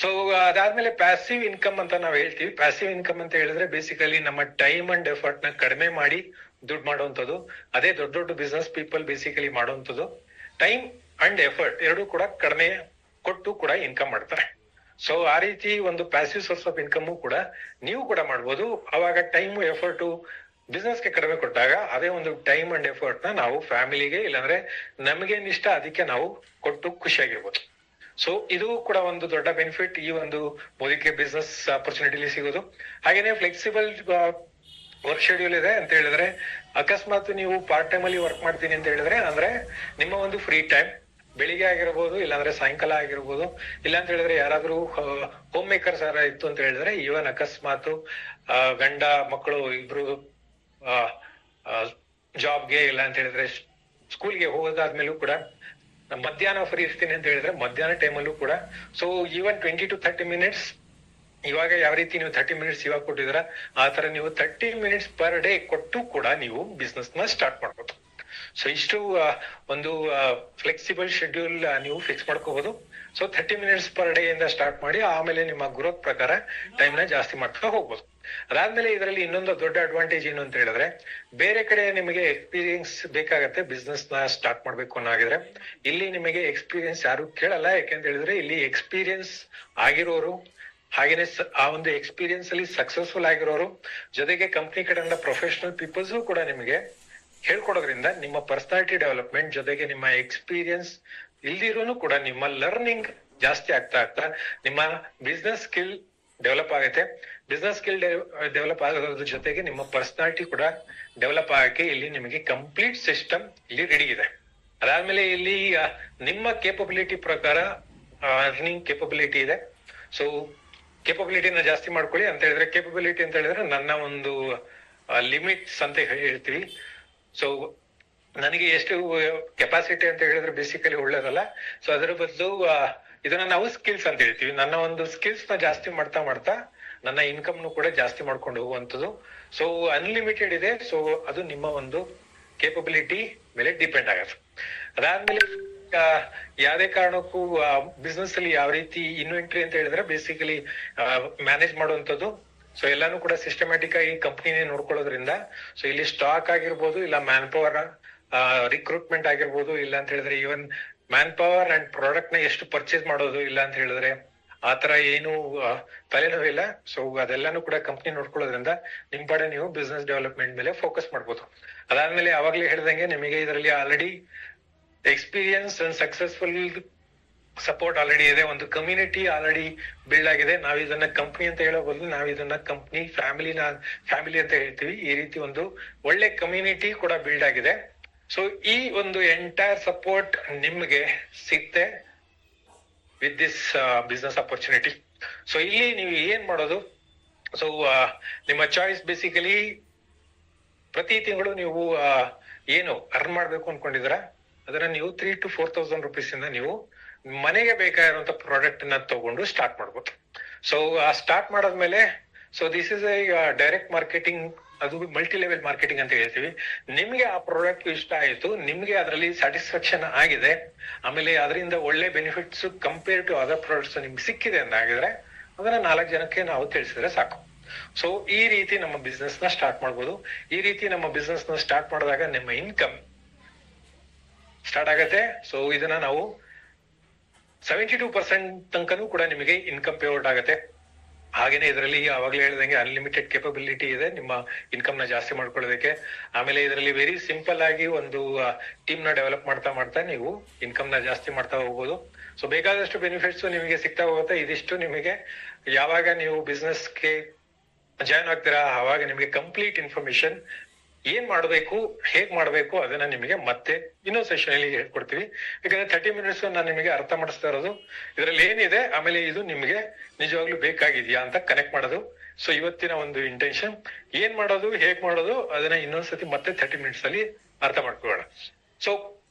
So ಅದಾದ್ಮೇಲೆ ಪ್ಯಾಸಿವ್ ಇನ್ಕಮ್ ಅಂತ ನಾವ್ ಹೇಳ್ತೀವಿ. ಪ್ಯಾಸಿವ್ ಇನ್ಕಮ್ ಅಂತ ಹೇಳಿದ್ರೆ ಬೇಸಿಕಲಿ ನಮ್ಮ ಟೈಮ್ ಅಂಡ್ ಎಫರ್ಟ್ ನ ಕಡಿಮೆ ಮಾಡಿ ದುಡ್ಡು ಮಾಡುವಂಥದ್ದು. ಅದೇ ದೊಡ್ಡ ದೊಡ್ಡ ಬಿಸ್ನೆಸ್ ಪೀಪಲ್ ಬೇಸಿಕಲಿ ಮಾಡುವಂಥದ್ದು. ಟೈಮ್ ಅಂಡ್ ಎಫರ್ಟ್ ಎರಡೂ ಕೂಡ ಕಡಿಮೆ ಕೊಟ್ಟು ಕೂಡ ಇನ್ಕಮ್ ಮಾಡ್ತಾರೆ. ಸೊ ಆ ರೀತಿ ಒಂದು ಪ್ಯಾಸಿವ್ ಸೋರ್ಸ್ ಆಫ್ ಇನ್ಕಮ್ ಕೂಡ ನೀವು ಕೂಡ ಮಾಡ್ಬೋದು. ಅವಾಗ ಟೈಮ್ ಎಫರ್ಟ್ ಬಿಸ್ನೆಸ್ ಗೆ ಕಡಿಮೆ ಕೊಟ್ಟಾಗ ಅದೇ ಒಂದು ಟೈಮ್ ಅಂಡ್ ಎಫರ್ಟ್ ನ ನಾವು ಫ್ಯಾಮಿಲಿಗೆ ಇಲ್ಲಾಂದ್ರೆ ನಮ್ಗೇನ್ ಇಷ್ಟ ಅದಕ್ಕೆ ನಾವು ಕೊಟ್ಟು ಖುಷಿಯಾಗಿರ್ಬೋದು. ಸೊ ಇದು ಕೂಡ ಒಂದು ದೊಡ್ಡ ಬೆನಿಫಿಟ್ ಈ ಒಂದು ಮೋದಿಗೆ ಬಿಸ್ನೆಸ್ ಆಪರ್ಚುನಿಟಿಲಿ ಸಿಗೋದು. ಹಾಗೇನೆ ಫ್ಲೆಕ್ಸಿಬಲ್ ವರ್ಕ್ ಶೆಡ್ಯೂಲ್ ಇದೆ ಅಂತ ಹೇಳಿದ್ರೆ, ಅಕಸ್ಮಾತ್ ನೀವು ಪಾರ್ಟ್ ಟೈಮ್ ಅಲ್ಲಿ ವರ್ಕ್ ಮಾಡ್ತೀನಿ ಅಂತ ಹೇಳಿದ್ರೆ ಅಂದ್ರೆ ನಿಮ್ಮ ಒಂದು ಫ್ರೀ ಟೈಮ್ ಬೆಳಿಗ್ಗೆ ಆಗಿರ್ಬೋದು, ಇಲ್ಲಾಂದ್ರೆ ಸಾಯಂಕಾಲ ಆಗಿರ್ಬೋದು, ಇಲ್ಲ ಅಂತ ಹೇಳಿದ್ರೆ ಯಾರಾದ್ರೂ ಹೋಮ್ ಮೇಕರ್ಸ್ ಯಾರ ಇತ್ತು ಅಂತ ಹೇಳಿದ್ರೆ ಈವನ್ ಅಕಸ್ಮಾತ್ ಗಂಡ ಮಕ್ಕಳು ಇಬ್ರು ಜಾಬ್ಗೆ ಇಲ್ಲ ಅಂತ ಹೇಳಿದ್ರೆ ಸ್ಕೂಲ್ಗೆ ಹೋಗೋದಾದ್ಮೇಲೂ ಕೂಡ ಮಧ್ಯಾಹ್ನ ಫ್ರೀ ಇರ್ತೀನಿ ಅಂತ ಹೇಳಿದ್ರೆ ಮಧ್ಯಾಹ್ನ ಟೈಮಲ್ಲೂ ಕೂಡ. ಸೊ ಈವನ್ 20 to 30 minutes, ಇವಾಗ ಯಾವ ರೀತಿ ನೀವು 30 minutes ಇವಾಗ ಕೊಟ್ಟಿದ್ರ ಆ ತರ ನೀವು 30 minutes per day ಕೊಟ್ಟು ಕೂಡ ನೀವು ಬಿಸ್ನೆಸ್ ನ ಸ್ಟಾರ್ಟ್ ಮಾಡ್ಬೋದು. ಸೊ ಇಷ್ಟು ಒಂದು ಫ್ಲೆಕ್ಸಿಬಲ್ ಶೆಡ್ಯೂಲ್ ನೀವು ಫಿಕ್ಸ್ ಮಾಡ್ಕೋಬಹುದು. ಸೊ 30 minutes per day ಇಂದ ಸ್ಟಾರ್ಟ್ ಮಾಡಿ ಆಮೇಲೆ ನಿಮ್ಮ ಗ್ರೋತ್ ಪ್ರಕಾರ ಟೈಮ್ ನ ಜಾಸ್ತಿ ಮಾಡ್ತಾ ಹೋಗ್ಬೋದು. ಅದಾದ್ಮೇಲೆ ಇದರಲ್ಲಿ ಇನ್ನೊಂದು ದೊಡ್ಡ ಅಡ್ವಾಂಟೇಜ್ ಏನು ಅಂತ ಹೇಳಿದ್ರೆ, ಬೇರೆ ಕಡೆ ನಿಮಗೆ ಎಕ್ಸ್ಪೀರಿಯನ್ಸ್ ಬೇಕಾಗತ್ತೆ ಬಿಸ್ನೆಸ್ ನ ಸ್ಟಾರ್ಟ್ ಮಾಡ್ಬೇಕು ಅನ್ನೋಗಿದ್ರೆ, ಇಲ್ಲಿ ನಿಮಗೆ ಎಕ್ಸ್ಪೀರಿಯನ್ಸ್ ಯಾರು ಕೇಳಲ್ಲ. ಯಾಕೆಂತ ಹೇಳಿದ್ರೆ ಇಲ್ಲಿ ಎಕ್ಸ್ಪೀರಿಯನ್ಸ್ ಆಗಿರೋರು ಹಾಗೇನೆ ಆ ಒಂದು ಎಕ್ಸ್ಪೀರಿಯನ್ಸ್ ಅಲ್ಲಿ ಸಕ್ಸಸ್ಫುಲ್ ಆಗಿರೋರು ಜೊತೆಗೆ ಕಂಪ್ನಿ ಕಡೆಯಿಂದ ಪ್ರೊಫೆಷನಲ್ ಪೀಪಲ್ಸ್ ಕೂಡ ನಿಮಗೆ ಹೇಳ್ಕೊಡೋದ್ರಿಂದ ನಿಮ್ಮ ಪರ್ಸನಾಲಿಟಿ ಡೆವಲಪ್ಮೆಂಟ್ ಜೊತೆಗೆ ನಿಮ್ಮ ಎಕ್ಸ್ಪೀರಿಯನ್ಸ್ ಇಲ್ದಿರೋನು ಕೂಡ ನಿಮ್ಮ ಲರ್ನಿಂಗ್ ಜಾಸ್ತಿ ಆಗ್ತಾ ನಿಮ್ಮ ಬಿಸ್ನೆಸ್ ಸ್ಕಿಲ್ ಡೆವಲಪ್ ಆಗುತ್ತೆ. ಬಿಸ್ನೆಸ್ ಸ್ಕಿಲ್ ಡೆವಲಪ್ ಆಗೋದ್ರ ಜೊತೆಗೆ ನಿಮ್ಮ ಪರ್ಸನಾಲಿಟಿ ಕೂಡ ಡೆವಲಪ್ ಆಗಕ್ಕೆ ಇಲ್ಲಿ ನಿಮಗೆ ಕಂಪ್ಲೀಟ್ ಸಿಸ್ಟಮ್ ಇಲ್ಲಿ ರೆಡಿ ಇದೆ. ಅದಾದ್ಮೇಲೆ ಇಲ್ಲಿ ನಿಮ್ಮ ಕೇಪಬಿಲಿಟಿ ಪ್ರಕಾರ ಅರ್ನಿಂಗ್ ಕೇಪಬಿಲಿಟಿ ಇದೆ. ಸೊ ಕೇಪಬಿಲಿಟಿನ ಜಾಸ್ತಿ ಮಾಡ್ಕೊಳ್ಳಿ ಅಂತ ಹೇಳಿದ್ರೆ, ಕೇಪಬಿಲಿಟಿ ಅಂತ ಹೇಳಿದ್ರೆ ನನ್ನ ಒಂದು ಲಿಮಿಟ್ಸ್ ಅಂತ ಹೇಳ್ತೀವಿ. ಸೊ ನನಗೆ ಎಷ್ಟು ಕೆಪಾಸಿಟಿ ಅಂತ ಹೇಳಿದ್ರೆ ಬೇಸಿಕಲಿ ಒಳ್ಳೇದಲ್ಲ. ಸೊ ಅದರ ಬದಲು ಇದನ್ನ ನಾವು ಸ್ಕಿಲ್ಸ್ ಅಂತ ಹೇಳ್ತೀವಿ. ನನ್ನ ಒಂದು ಸ್ಕಿಲ್ಸ್ ನ ಜಾಸ್ತಿ ಮಾಡ್ತಾ ನನ್ನ ಇನ್ಕಮ್ ಕೂಡ ಜಾಸ್ತಿ ಮಾಡ್ಕೊಂಡು ಹೋಗುವಂಥದ್ದು. ಸೊ ಅನ್ಲಿಮಿಟೆಡ್ ಇದೆ. ಸೊ ಅದು ನಿಮ್ಮ ಒಂದು ಕೇಪಬಿಲಿಟಿ ಮೇಲೆ ಡಿಪೆಂಡ್ ಆಗತ್ತೆ. ಅದಾದ್ಮೇಲೆ ಯಾವುದೇ ಕಾರಣಕ್ಕೂ ಬಿಸ್ನೆಸ್ ಅಲ್ಲಿ ಯಾವ ರೀತಿ ಇನ್ವೆಂಟ್ರಿ ಅಂತ ಹೇಳಿದ್ರೆ ಬೇಸಿಕಲಿ ಮ್ಯಾನೇಜ್ ಮಾಡುವಂಥದ್ದು, ಸೊ ಎಲ್ಲಾನು ಕೂಡ ಸಿಸ್ಟಮ್ಯಾಟಿಕ್ ಆಗಿ ಕಂಪ್ನಿನೇ ನೋಡ್ಕೊಳ್ಳೋದ್ರಿಂದ ಸೊ ಇಲ್ಲಿ ಸ್ಟಾಕ್ ಆಗಿರ್ಬೋದು, ಇಲ್ಲ ಮ್ಯಾನ್ ಪವರ್ ರಿಕ್ರೂಟ್ಮೆಂಟ್ ಆಗಿರ್ಬೋದು, ಇಲ್ಲ ಅಂತ ಹೇಳಿದ್ರೆ even man power and product ನ ಎಷ್ಟು ಪರ್ಚೇಸ್ ಮಾಡೋದು, ಇಲ್ಲ ಅಂತ ಹೇಳಿದ್ರೆ ಆತರ ಏನು ತಲೆನೋವಿಲ್ಲ. ಸೊ ಅದೆಲ್ಲಾನು ಕೂಡ ಕಂಪ್ನಿ ನೋಡ್ಕೊಳ್ಳೋದ್ರಿಂದ ನಿಮ್ ಪಾಡೆ ನೀವು ಬಿಸ್ನೆಸ್ ಡೆವಲಪ್ಮೆಂಟ್ ಮೇಲೆ ಫೋಕಸ್ ಮಾಡ್ಬೋದು. ಅದಾದ್ಮೇಲೆ ಅವಾಗ್ಲೇ ಹೇಳ್ದಂಗೆ ನಿಮಗೆ ಇದರಲ್ಲಿ already experience and successful support already ಇದೆ, ಒಂದು ಕಮ್ಯುನಿಟಿ ಆಲ್ರೆಡಿ ಬಿಲ್ಡ್ ಆಗಿದೆ. ನಾವ್ ಇದನ್ನ ಕಂಪ್ನಿ ಅಂತ ಹೇಳೋ ಬದಲು ನಾವ್ ಇದನ್ನ ಕಂಪ್ನಿ ಫ್ಯಾಮಿಲಿ ಅಂತ ಹೇಳ್ತೀವಿ. ಈ ರೀತಿ ಒಂದು ಒಳ್ಳೆ ಕಮ್ಯುನಿಟಿ ಕೂಡ ಬಿಲ್ಡ್ ಆಗಿದೆ. ಸೊ ಈ ಒಂದು ಎಂಟೈರ್ ಸಪೋರ್ಟ್ ನಿಮ್ಗೆ ಸಿಗುತ್ತೆ with this business opportunity. So ಇಲ್ಲಿ ನೀವು ಏನ್ ಮಾಡೋದು, ಸೊ ನಿಮ್ಮ ಚಾಯ್ಸ್ ಬೇಸಿಕಲಿ ಪ್ರತಿ ತಿಂಗಳು ನೀವು ಏನು ಅರ್ನ್ ಮಾಡ್ಬೇಕು ಅನ್ಕೊಂಡಿದ್ರ ಅದನ್ನ ನೀವು 3,000 to 4,000 rupees ಇಂದ ನೀವು ಮನೆಗೆ ಬೇಕಾಗಿರುವಂತ ಪ್ರಾಡಕ್ಟ್ ನ ತಗೊಂಡು ಸ್ಟಾರ್ಟ್ ಮಾಡ್ಬೋದು. ಸೊ ಸ್ಟಾರ್ಟ್ ಮಾಡಾದ್ಮೇಲೆ so this is A direct marketing, ಅದು ಮಲ್ಟಿ ಲೆವೆಲ್ ಮಾರ್ಕೆಟಿಂಗ್ ಅಂತ ಹೇಳ್ತೀವಿ. ನಿಮ್ಗೆ ಆ ಪ್ರಾಡಕ್ಟ್ ಇಷ್ಟ ಆಯ್ತು, ನಿಮ್ಗೆ ಅದರಲ್ಲಿ ಸ್ಯಾಟಿಸ್ಫ್ಯಾಕ್ಷನ್ ಆಗಿದೆ, ಆಮೇಲೆ ಅದರಿಂದ ಒಳ್ಳೆ benefits compare to other products ನಿಮ್ಗೆ ಸಿಕ್ಕಿದೆ ಅಂತ ಆಗಿದ್ರೆ ಅದನ್ನ 4 ಜನಕ್ಕೆ ನಾವು ತಿಳಿಸಿದ್ರೆ ಸಾಕು. ಸೊ ಈ ರೀತಿ ನಮ್ಮ ಬಿಸ್ನೆಸ್ ನ ಸ್ಟಾರ್ಟ್ ಮಾಡ್ಬೋದು. ಈ ರೀತಿ ನಮ್ಮ ಬಿಸ್ನೆಸ್ ನ ಸ್ಟಾರ್ಟ್ ಮಾಡಿದಾಗ ನಿಮ್ಮ ಇನ್ಕಮ್ ಸ್ಟಾರ್ಟ್ ಆಗತ್ತೆ. ಸೊ ಇದನ್ನ ನಾವು 72% ತನಕನೂ ಕೂಡ ನಿಮಗೆ ಇನ್ಕಮ್ ಪೇಔಟ್ ಆಗತ್ತೆ. ಹಾಗೇನೆ ಇದರಲ್ಲಿ ಅವಾಗ್ಲೇ ಹೇಳಿದಂಗೆ ಅನ್ಲಿಮಿಟೆಡ್ ಕೇಪಬಿಲಿಟಿ ಇದೆ ನಿಮ್ಮ ಇನ್ಕಮ್ ನ ಜಾಸ್ತಿ ಮಾಡ್ಕೊಳ್ಳೋದಕ್ಕೆ. ಆಮೇಲೆ ಇದರಲ್ಲಿ ವೆರಿ ಸಿಂಪಲ್ ಆಗಿ ಒಂದು ಟೀಮ್ ನ ಡೆವಲಪ್ ಮಾಡ್ತಾ ನೀವು ಇನ್ಕಮ್ ನ ಜಾಸ್ತಿ ಮಾಡ್ತಾ ಹೋಗ್ಬೋದು. ಸೊ ಬೇಕಾದಷ್ಟು ಬೆನಿಫಿಟ್ಸ್ ನಿಮಗೆ ಸಿಗ್ತಾ ಹೋಗುತ್ತೆ. ಇದಿಷ್ಟು ನಿಮಗೆ ಯಾವಾಗ ನೀವು ಬಿಸ್ನೆಸ್ಗೆ ಜಾಯ್ನ್ ಆಗ್ತೀರಾ ಅವಾಗ ನಿಮಗೆ ಕಂಪ್ಲೀಟ್ ಇನ್ಫಾರ್ಮೇಶನ್ ಏನ್ ಮಾಡ್ಬೇಕು, ಹೇಗ್ ಮಾಡ್ಬೇಕು ಅದನ್ನ ನಿಮಗೆ ಮತ್ತೆ ಇನ್ನೊಂದು ಸೆಷನ್ ಅಲ್ಲಿ ಹೇಳ್ಕೊಡ್ತೀವಿ. ಯಾಕಂದ್ರೆ 30 minutes ನಾನು ನಿಮಗೆ ಅರ್ಥ ಮಾಡಿಸ್ತಾ ಇರೋದು ಇದ್ರಲ್ಲಿ ಏನಿದೆ, ಆಮೇಲೆ ಇದು ನಿಮ್ಗೆ ನಿಜವಾಗ್ಲೂ ಬೇಕಾಗಿದ್ಯಾ ಅಂತ ಕನೆಕ್ಟ್ ಮಾಡೋದು. ಸೊ ಇವತ್ತಿನ ಒಂದು ಇಂಟೆನ್ಷನ್ ಏನ್ ಮಾಡೋದು, ಹೇಗ್ ಮಾಡೋದು ಅದನ್ನ ಇನ್ನೊಂದ್ಸತಿ ಮತ್ತೆ 30 minutes ಅಲ್ಲಿ ಅರ್ಥ ಮಾಡ್ಕೊಳ್ಳೋಣ. ಸೊ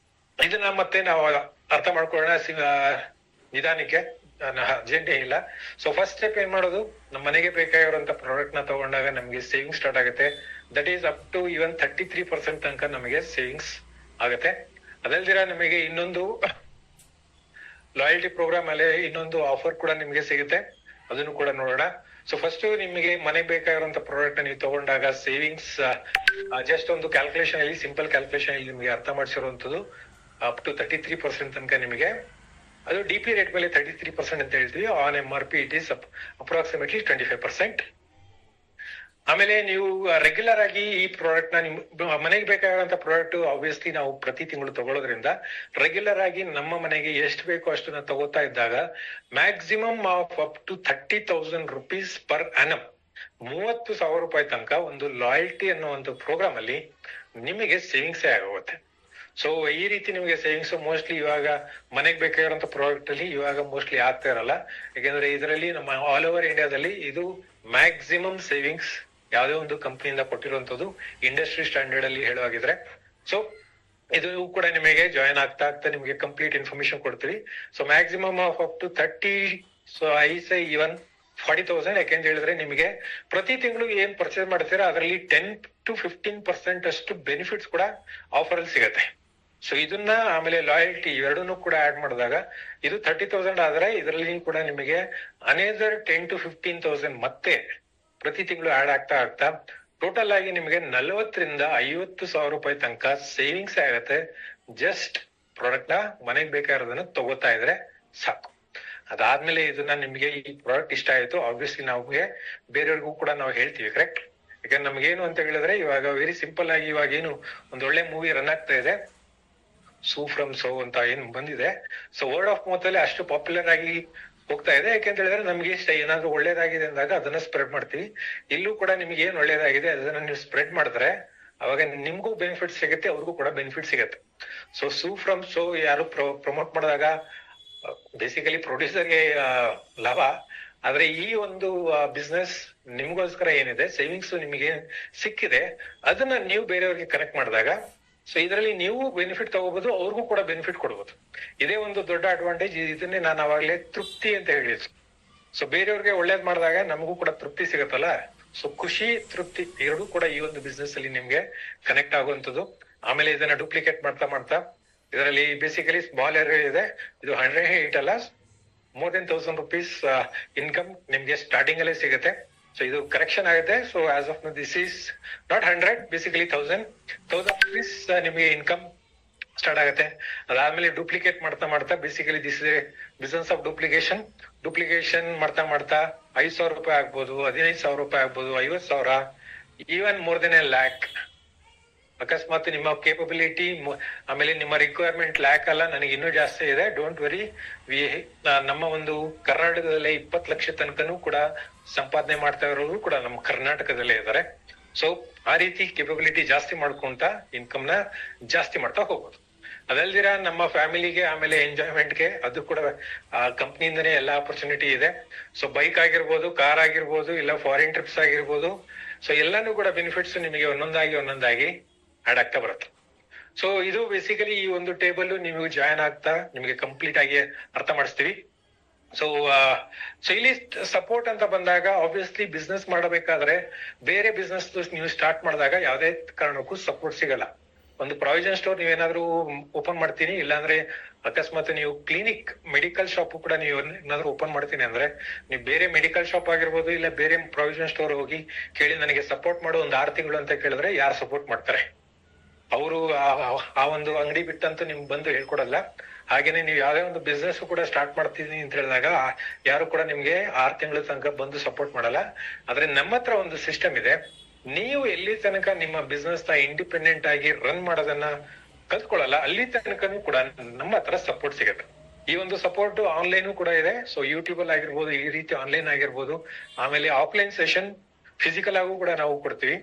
ಇದನ್ನ ಮತ್ತೆ ನಾವು ಅರ್ಥ ಮಾಡ್ಕೊಳ್ಳೋಣ ನಿಧಾನಕ್ಕೆ, ಅರ್ಜೆಂಟೇ ಇಲ್ಲ. ಸೊ ಫಸ್ಟ್ ಸ್ಟೆಪ್ ಏನ್ ಮಾಡೋದು, ನಮ್ಮ ಮನೆಗೆ ಬೇಕಾಗಿರುವಂತ ಪ್ರಾಡಕ್ಟ್ ನ ತಗೊಂಡಾಗ ನಮ್ಗೆ ಸೇವಿಂಗ್ ಸ್ಟಾರ್ಟ್ ಆಗುತ್ತೆ. ದಟ್ ಈಸ್ ಅಪ್ ಟು ಇವನ್ 33% ತನಕ ನಮಗೆ ಸೇವಿಂಗ್ಸ್ ಆಗುತ್ತೆ. ಅದಲ್ದಿರ ನಿಮಗೆ ಇನ್ನೊಂದು ಲಾಯಲ್ಟಿ ಪ್ರೋಗ್ರಾಮ್ ಅಲ್ಲಿ ಇನ್ನೊಂದು ಆಫರ್ ಕೂಡ ನಿಮ್ಗೆ ಸಿಗುತ್ತೆ, ಅದನ್ನು ಕೂಡ ನೋಡೋಣ. ಸೊ ಫಸ್ಟ್ ನಿಮಗೆ ಮನೆಗೆ ಬೇಕಾಗಿರುವಂತ ಪ್ರಾಡಕ್ಟ್ ನೀವು ತಗೊಂಡಾಗ ಸೇವಿಂಗ್ಸ್ ಜಸ್ಟ್ ಒಂದು ಕ್ಯಾಲ್ಕುಲೇಷನ್ ಅಲ್ಲಿ, ಸಿಂಪಲ್ ಕ್ಯಾಲ್ಕುಲೇಷನ್ ಅಲ್ಲಿ ನಿಮಗೆ ಅರ್ಥ ಮಾಡಿಸಿರುವಂತದ್ದು ಅಪ್ ಟು 33% ತನಕ ನಿಮಗೆ, ಅದು ಡಿ ಪಿ ರೇಟ್ ಮೇಲೆ 33% ಅಂತ ಹೇಳ್ತೀವಿ. On MRP it is approximately 25%. ಆಮೇಲೆ ನೀವು ರೆಗ್ಯುಲರ್ ಆಗಿ ಈ ಪ್ರಾಡಕ್ಟ್ ನ ನಿಮ್ ಮನೆಗೆ ಬೇಕಾಗಿರುವಂತ ಪ್ರಾಡಕ್ಟ್ ಆಬ್ವಿಯಸ್ಲಿ ನಾವು ಪ್ರತಿ ತಿಂಗಳು ತಗೊಳ್ಳೋದ್ರಿಂದ ರೆಗ್ಯುಲರ್ ಆಗಿ ನಮ್ಮ ಮನೆಗೆ ಎಷ್ಟು ಬೇಕೋ ಅಷ್ಟನ್ನ ತಗೋತಾ ಇದ್ದಾಗ maximum of up to 30,000 rupees per annum, 30,000 ರೂಪಾಯಿ ತನಕ ಒಂದು ಲಾಯಲ್ಟಿ ಅನ್ನೋ ಒಂದು ಪ್ರೋಗ್ರಾಮ್ ಅಲ್ಲಿ ನಿಮಗೆ ಸೇವಿಂಗ್ಸೇ ಆಗೋಗುತ್ತೆ. ಸೊ ಈ ರೀತಿ ನಿಮಗೆ ಸೇವಿಂಗ್ಸ್ ಮೋಸ್ಟ್ಲಿ ಇವಾಗ ಮನೆಗೆ ಬೇಕಾಗಿರುವಂತ ಪ್ರಾಡಕ್ಟ್ ಅಲ್ಲಿ ಇವಾಗ ಮೋಸ್ಟ್ಲಿ ಆಗ್ತಾ ಇರಲ್ಲ. ಯಾಕಂದ್ರೆ ಇದರಲ್ಲಿ ನಮ್ಮ ಆಲ್ ಓವರ್ ಇಂಡಿಯಾದಲ್ಲಿ ಇದು ಮ್ಯಾಕ್ಸಿಮಮ್ ಸೇವಿಂಗ್ಸ್ ಯಾವುದೇ ಒಂದು ಕಂಪ್ನಿಯಿಂದ ಕೊಟ್ಟಿರುವಂತದ್ದು ಇಂಡಸ್ಟ್ರಿ ಸ್ಟ್ಯಾಂಡರ್ಡ್ ಅಲ್ಲಿ ಹೇಳುವಾಗಿದ್ರೆ. ಸೊ ಇದು ಕೂಡ ನಿಮಗೆ ಜಾಯಿನ್ ಆಗ್ತಾ ನಿಮಗೆ ಕಂಪ್ಲೀಟ್ ಇನ್ಫಾರ್ಮೇಶನ್ ಕೊಡ್ತೀವಿ. So maximum of up to 30, so I say even 40,000. ಯಾಕೆಂತ ಹೇಳಿದ್ರೆ ನಿಮಗೆ ಪ್ರತಿ ತಿಂಗಳು ಏನ್ ಪರ್ಚೇಸ್ ಮಾಡ್ತೀರಾ ಅದರಲ್ಲಿ 10 to 15% ಅಷ್ಟು ಬೆನಿಫಿಟ್ಸ್ ಕೂಡ ಆಫರ್ ಅಲ್ಲಿ ಸಿಗತ್ತೆ. ಸೊ ಇದನ್ನ ಆಮೇಲೆ ಲಾಯಲ್ಟಿ ಇವೆರಡನ್ನು ಕೂಡ ಆಡ್ ಮಾಡಿದಾಗ ಇದು 30,000 ಆದ್ರೆ ಇದರಲ್ಲಿ ಕೂಡ ನಿಮಗೆ ಅನೇದರ್ 10 to 15,000 ಮತ್ತೆ ಪ್ರತಿ ತಿಂಗಳು ಆಡ್ ಆಗ್ತಾ ಟೋಟಲ್ ಆಗಿ ನಿಮಗೆ 40,000 to 50,000 ರೂಪಾಯಿ ತನಕ ಸೇವಿಂಗ್ಸ್ ಆಗತ್ತೆ. ಜಸ್ಟ್ ಪ್ರಾಡಕ್ಟ್ ನ ಮನೆಗೆ ಬೇಕಾಗಿರೋದನ್ನ ತಗೋತಾ ಇದ್ರೆ ಸಾಕು. ಅದಾದ್ಮೇಲೆ ಇದನ್ನ ನಿಮ್ಗೆ ಈ ಪ್ರಾಡಕ್ಟ್ ಇಷ್ಟ ಆಯ್ತು, ಆಬ್ವಿಯಸ್ಲಿ ನಮ್ಗೆ ಬೇರೆಯವ್ರಿಗೂ ಕೂಡ ನಾವು ಹೇಳ್ತೀವಿ, ಕರೆಕ್ಟ್? ಯಾಕಂದ್ರೆ ನಮ್ಗೇನು ಅಂತ ಹೇಳಿದ್ರೆ ಇವಾಗ ವೆರಿ ಸಿಂಪಲ್ ಆಗಿ ಇವಾಗ ಏನು ಒಂದ್ ಒಳ್ಳೆ ಮೂವಿ ರನ್ ಆಗ್ತಾ ಇದೆ, ಸೂ ಫ್ರಮ್ ಸೋ ಅಂತ ಏನ್ ಬಂದಿದೆ. ಸೊ ವರ್ಡ್ ಆಫ್ ಮೌತ್ ಅಲ್ಲಿ ಅಷ್ಟು ಪಾಪ್ಯುಲರ್ ಆಗಿ ಹೋಗ್ತಾ ಇದೆ. ಯಾಕೆಂತ ಹೇಳಿದ್ರೆ ನಮ್ಗೆ ಇಷ್ಟ ಏನಾದ್ರು ಒಳ್ಳೇದಾಗಿದೆ ಅಂದಾಗ ಅದನ್ನ ಸ್ಪ್ರೆಡ್ ಮಾಡ್ತೀವಿ. ಇಲ್ಲೂ ಕೂಡ ನಿಮ್ಗೆ ಏನ್ ಒಳ್ಳೇದಾಗಿದೆ ಅದನ್ನ ನೀವು ಸ್ಪ್ರೆಡ್ ಮಾಡಿದ್ರೆ ಅವಾಗ ನಿಮ್ಗೂ ಬೆನಿಫಿಟ್ ಸಿಗುತ್ತೆ, ಅವ್ರಿಗೂ ಕೂಡ ಬೆನಿಫಿಟ್ ಸಿಗತ್ತೆ. ಸೊ ಸೂ ಫ್ರಮ್ ಸೋ ಯಾರು ಪ್ರಮೋಟ್ ಮಾಡಿದಾಗ ಬೇಸಿಕಲಿ ಪ್ರೊಡ್ಯೂಸರ್ಗೆ ಲಾಭ, ಆದ್ರೆ ಈ ಒಂದು ಬಿಸ್ನೆಸ್ ನಿಮ್ಗೋಸ್ಕರ ಏನಿದೆ ಸೇವಿಂಗ್ಸ್ ನಿಮಗೆ ಸಿಕ್ಕಿದೆ ಅದನ್ನ ನೀವು ಬೇರೆಯವ್ರಿಗೆ ಕನೆಕ್ಟ್ ಮಾಡಿದಾಗ ಸೊ ಇದರಲ್ಲಿ ನೀವು ಬೆನಿಫಿಟ್ ತಗೋಬಹುದು, ಅವ್ರಿಗೂ ಕೂಡ ಬೆನಿಫಿಟ್ ಕೊಡ್ಬೋದು. ಇದೇ ಒಂದು ದೊಡ್ಡ ಅಡ್ವಾಂಟೇಜ್. ಇದನ್ನೇ ನಾನು ಅವಾಗ್ಲೇ ತೃಪ್ತಿ ಅಂತ ಹೇಳಿದ್ರು. ಸೊ ಬೇರೆಯವ್ರಿಗೆ ಒಳ್ಳೇದ್ ಮಾಡಿದಾಗ ನಮಗೂ ಕೂಡ ತೃಪ್ತಿ ಸಿಗತ್ತಲ್ಲ. ಸೊ ಖುಷಿ, ತೃಪ್ತಿ ಎರಡೂ ಕೂಡ ಈ ಒಂದು ಬಿಸ್ನೆಸ್ ಅಲ್ಲಿ ನಿಮ್ಗೆ ಕನೆಕ್ಟ್ ಆಗುವಂತದ್ದು. ಆಮೇಲೆ ಇದನ್ನ ಡೂಪ್ಲಿಕೇಟ್ ಮಾಡ್ತಾ ಇದರಲ್ಲಿ ಬೇಸಿಕಲಿ ಸ್ಮಾಲ್ ಏರಿಯಾ ಇದೆ. ಇದು 108 ಅಲ್ಲ, more than 1,000 rupees ಇನ್ಕಮ್ ನಿಮ್ಗೆ ಸ್ಟಾರ್ಟಿಂಗ್ ಅಲ್ಲೇ ಸಿಗುತ್ತೆ. ಸೊ ಇದು ಕರೆಕ್ಷನ್ ಆಗುತ್ತೆ. So as of this is not 100, basically 1000 rupees ನಿಮಗೆ ಇನ್ಕಮ್ ಸ್ಟಾರ್ಟ್ ಆಗುತ್ತೆ. ಅದಾದ್ಮೇಲೆ ಡೂಪ್ಲಿಕೇಟ್ ಮಾಡ್ತಾ basically this is business of duplication ಮಾಡ್ತಾ 5,000 ರೂಪಾಯಿ ಆಗ್ಬೋದು, 15,000 ರೂಪಾಯಿ ಆಗ್ಬೋದು, 50,000, even more than A lac. ಅಕಸ್ಮಾತ್ ನಿಮ್ಮ ಕೇಪಬಿಲಿಟಿ ಆಮೇಲೆ ನಿಮ್ಮ ರಿಕ್ವೈರ್ಮೆಂಟ್ ಲ್ಯಾಕ್ ಅಲ್ಲ, ನನಗೆ ಇನ್ನೂ ಜಾಸ್ತಿ ಇದೆ, ಡೋಂಟ್ ವರಿ. ನಮ್ಮ ಒಂದು ಕರ್ನಾಟಕದಲ್ಲೇ 20 ಲಕ್ಷ ತನಕನೂ ಕೂಡ ಸಂಪಾದನೆ ಮಾಡ್ತಾ ಇರೋರು ಕೂಡ ನಮ್ಮ ಕರ್ನಾಟಕದಲ್ಲೇ ಇದ್ದಾರೆ. ಸೊ ಆ ರೀತಿ ಕೇಪಬಿಲಿಟಿ ಜಾಸ್ತಿ ಮಾಡ್ಕೊಂತ ಇನ್ಕಮ್ ನ ಜಾಸ್ತಿ ಮಾಡ್ತಾ ಹೋಗ್ಬೋದು. ಅದಲ್ದಿರ ನಮ್ಮ ಫ್ಯಾಮಿಲಿಗೆ ಆಮೇಲೆ ಎಂಜಾಯ್ಮೆಂಟ್ಗೆ ಅದು ಕೂಡ ಕಂಪ್ನಿಯಿಂದನೇ ಎಲ್ಲಾ ಆಪರ್ಚುನಿಟಿ ಇದೆ. ಸೊ ಬೈಕ್ ಆಗಿರ್ಬೋದು, ಕಾರ್ ಆಗಿರ್ಬೋದು, ಇಲ್ಲ ಫಾರಿನ್ ಟ್ರಿಪ್ಸ್ ಆಗಿರ್ಬೋದು, ಸೊ ಎಲ್ಲಾನು ಕೂಡ ಬೆನಿಫಿಟ್ಸ್ ನಿಮಗೆ ಒಂದೊಂದಾಗಿ ಆಡ್ ಆಗ್ತಾ ಬರುತ್ತೆ. ಸೊ ಇದು ಬೇಸಿಕಲಿ ಈ ಒಂದು ಟೇಬಲ್ ನಿಮಗೆ ಜಾಯಿನ್ ಆಗ್ತಾ ನಿಮಗೆ ಕಂಪ್ಲೀಟ್ ಆಗಿ ಅರ್ಥ ಮಾಡಿಸ್ತೀವಿ. ಸೊ ಇಲ್ಲಿ ಸಪೋರ್ಟ್ ಅಂತ ಬಂದಾಗ ಆಬ್ವಿಯಸ್ಲಿ ಬಿಸ್ನೆಸ್ ಮಾಡಬೇಕಾದ್ರೆ ಬೇರೆ ಬಿಸ್ನೆಸ್ ನೀವು ಸ್ಟಾರ್ಟ್ ಮಾಡಿದಾಗ ಯಾವುದೇ ಕಾರಣಕ್ಕೂ ಸಪೋರ್ಟ್ ಸಿಗಲ್ಲ. ಒಂದು ಪ್ರಾವಿಷನ್ ಸ್ಟೋರ್ ನೀವೇನಾದ್ರೂ ಓಪನ್ ಮಾಡ್ತೀನಿ, ಇಲ್ಲಾಂದ್ರೆ ಅಕಸ್ಮಾತ್ ನೀವು ಕ್ಲಿನಿಕ್ ಮೆಡಿಕಲ್ ಶಾಪ್ ಕೂಡ ನೀವು ಏನಾದ್ರು ಓಪನ್ ಮಾಡ್ತೀನಿ ಅಂದ್ರೆ, ನೀವು ಬೇರೆ ಮೆಡಿಕಲ್ ಶಾಪ್ ಆಗಿರ್ಬೋದು ಇಲ್ಲ ಬೇರೆ ಪ್ರಾವಿಷನ್ ಸ್ಟೋರ್ ಹೋಗಿ ಕೇಳಿ ನನಗೆ ಸಪೋರ್ಟ್ ಮಾಡು ಒಂದು 6 ತಿಂಗಳು ಅಂತ ಕೇಳಿದ್ರೆ ಯಾರು ಸಪೋರ್ಟ್ ಮಾಡ್ತಾರೆ? ಅವರು ಆ ಒಂದು ಅಂಗಡಿ ಬಿಟ್ಟಂತೂ ನಿಮ್ಗೆ ಬಂದು ಹೇಳ್ಕೊಡಲ್ಲ. ಹಾಗೇನೆ ನೀವು ಯಾವ್ದೇ ಒಂದು ಬಿಸ್ನೆಸ್ ಕೂಡ ಸ್ಟಾರ್ಟ್ ಮಾಡ್ತೀನಿ ಅಂತ ಹೇಳಿದಾಗ ಯಾರು ಕೂಡ ನಿಮ್ಗೆ 6 ತಿಂಗಳ ತನಕ ಬಂದು ಸಪೋರ್ಟ್ ಮಾಡಲ್ಲ. ಆದ್ರೆ ನಮ್ಮ ಹತ್ರ ಒಂದು ಸಿಸ್ಟಮ್ ಇದೆ. ನೀವು ಎಲ್ಲಿ ತನಕ ನಿಮ್ಮ ಬಿಸ್ನೆಸ್ ನ ಇಂಡಿಪೆಂಡೆಂಟ್ ಆಗಿ ರನ್ ಮಾಡೋದನ್ನ ಕಲ್ತ್ಕೊಳ್ಳಲ್ಲ, ಅಲ್ಲಿ ತನಕನೂ ಕೂಡ ನಮ್ಮ ಹತ್ರ ಸಪೋರ್ಟ್ ಸಿಗುತ್ತೆ. ಈ ಒಂದು ಸಪೋರ್ಟ್ ಆನ್ಲೈನ್ ಕೂಡ ಇದೆ. ಸೊ ಯೂಟ್ಯೂಬ್ ಅಲ್ಲಿ ಆಗಿರ್ಬೋದು, ಈ ರೀತಿ ಆನ್ಲೈನ್ ಆಗಿರ್ಬೋದು, ಆಮೇಲೆ ಆಫ್ಲೈನ್ ಸೆಷನ್ ಫಿಸಿಕಲ್ ಆಗು ಕೂಡ ನಾವು ಕೊಡ್ತೀವಿ.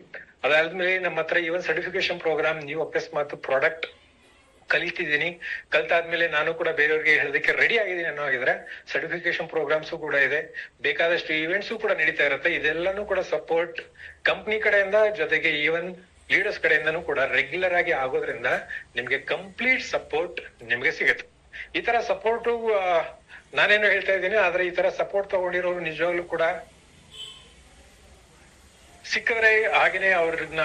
ಅದಾದ್ಮೇಲೆ ನಮ್ಮ ಹತ್ರ ಇವನ್ ಸರ್ಟಿಫಿಕೇಶನ್ ಪ್ರೋಗ್ರಾಮ್, ನೀವು ಅಕಸ್ಮಾತ್ ಪ್ರಾಡಕ್ಟ್ ಕಲಿತಿದ್ದೀನಿ, ಕಲ್ತಾದ್ಮೇಲೆ ನಾನು ಕೂಡ ಬೇರೆಯವ್ರಿಗೆ ಹೇಳೋದಕ್ಕೆ ರೆಡಿ ಆಗಿದ್ದೀನಿ ಅನ್ನೋ ಆಗಿದ್ರೆ ಸರ್ಟಿಫಿಕೇಶನ್ ಪ್ರೋಗ್ರಾಮ್ಸ್ ಕೂಡ ಇದೆ. ಬೇಕಾದಷ್ಟು ಇವೆಂಟ್ಸ್ ಕೂಡ ನಡೀತಾ ಇರುತ್ತೆ. ಇದೆಲ್ಲಾನು ಕೂಡ ಸಪೋರ್ಟ್ ಕಂಪ್ನಿ ಕಡೆಯಿಂದ, ಜೊತೆಗೆ ಈವನ್ ಲೀಡರ್ಸ್ ಕಡೆಯಿಂದನೂ ಕೂಡ ರೆಗ್ಯುಲರ್ ಆಗಿ ಆಗೋದ್ರಿಂದ ನಿಮ್ಗೆ ಕಂಪ್ಲೀಟ್ ಸಪೋರ್ಟ್ ನಿಮ್ಗೆ ಸಿಗುತ್ತೆ. ಈ ತರ ಸಪೋರ್ಟ್ ನಾನೇನು ಹೇಳ್ತಾ ಇದ್ದೀನಿ, ಆದ್ರೆ ಈ ತರ ಸಪೋರ್ಟ್ ತಗೊಂಡಿರೋರು ನಿಜವಾಗ್ಲೂ ಕೂಡ ಸಿಕ್ಕಿದ್ರೆ ಹಾಗೇನೆ ಅವ್ರನ್ನ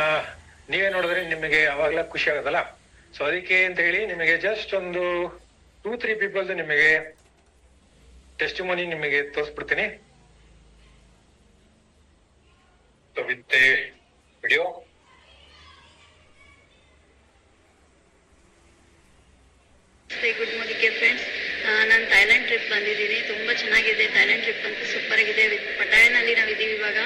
ನೀವೇ ನೋಡಿದ್ರೆ ನಿಮಗೆ ಅವಾಗ್ಲ ಖುಷಿ ಆಗೋದಲ್ಲ. ಸೊ ಅದಕ್ಕೆ ಅಂತ ಹೇಳಿ ನಿಮಗೆ ಜಸ್ಟ್ ಒಂದು 2-3 ಪೀಪಲ್ಸ್ ನಿಮಗೆ ಟೆಸ್ಟಿಮೋನಿ ನಿಮಗೆ ತೋರಿಸ್ಬಿಡ್ತೀನಿ with video. Good morning friends, ನಾನು ಥೈಲ್ಯಾಂಡ್ ಟ್ರಿಪ್ ಬಂದಿದ್ದೀನಿ. ತುಂಬಾ ಚೆನ್ನಾಗಿದೆ. ಥೈಲ್ಯಾಂಡ್ ಟ್ರಿಪ್ ಅಂತೂ ಸೂಪರ್ ಆಗಿದೆ. ಪಟಾಯನಲ್ಲಿ ನಾವಿದ್ದೀವಿ ಇವಾಗ.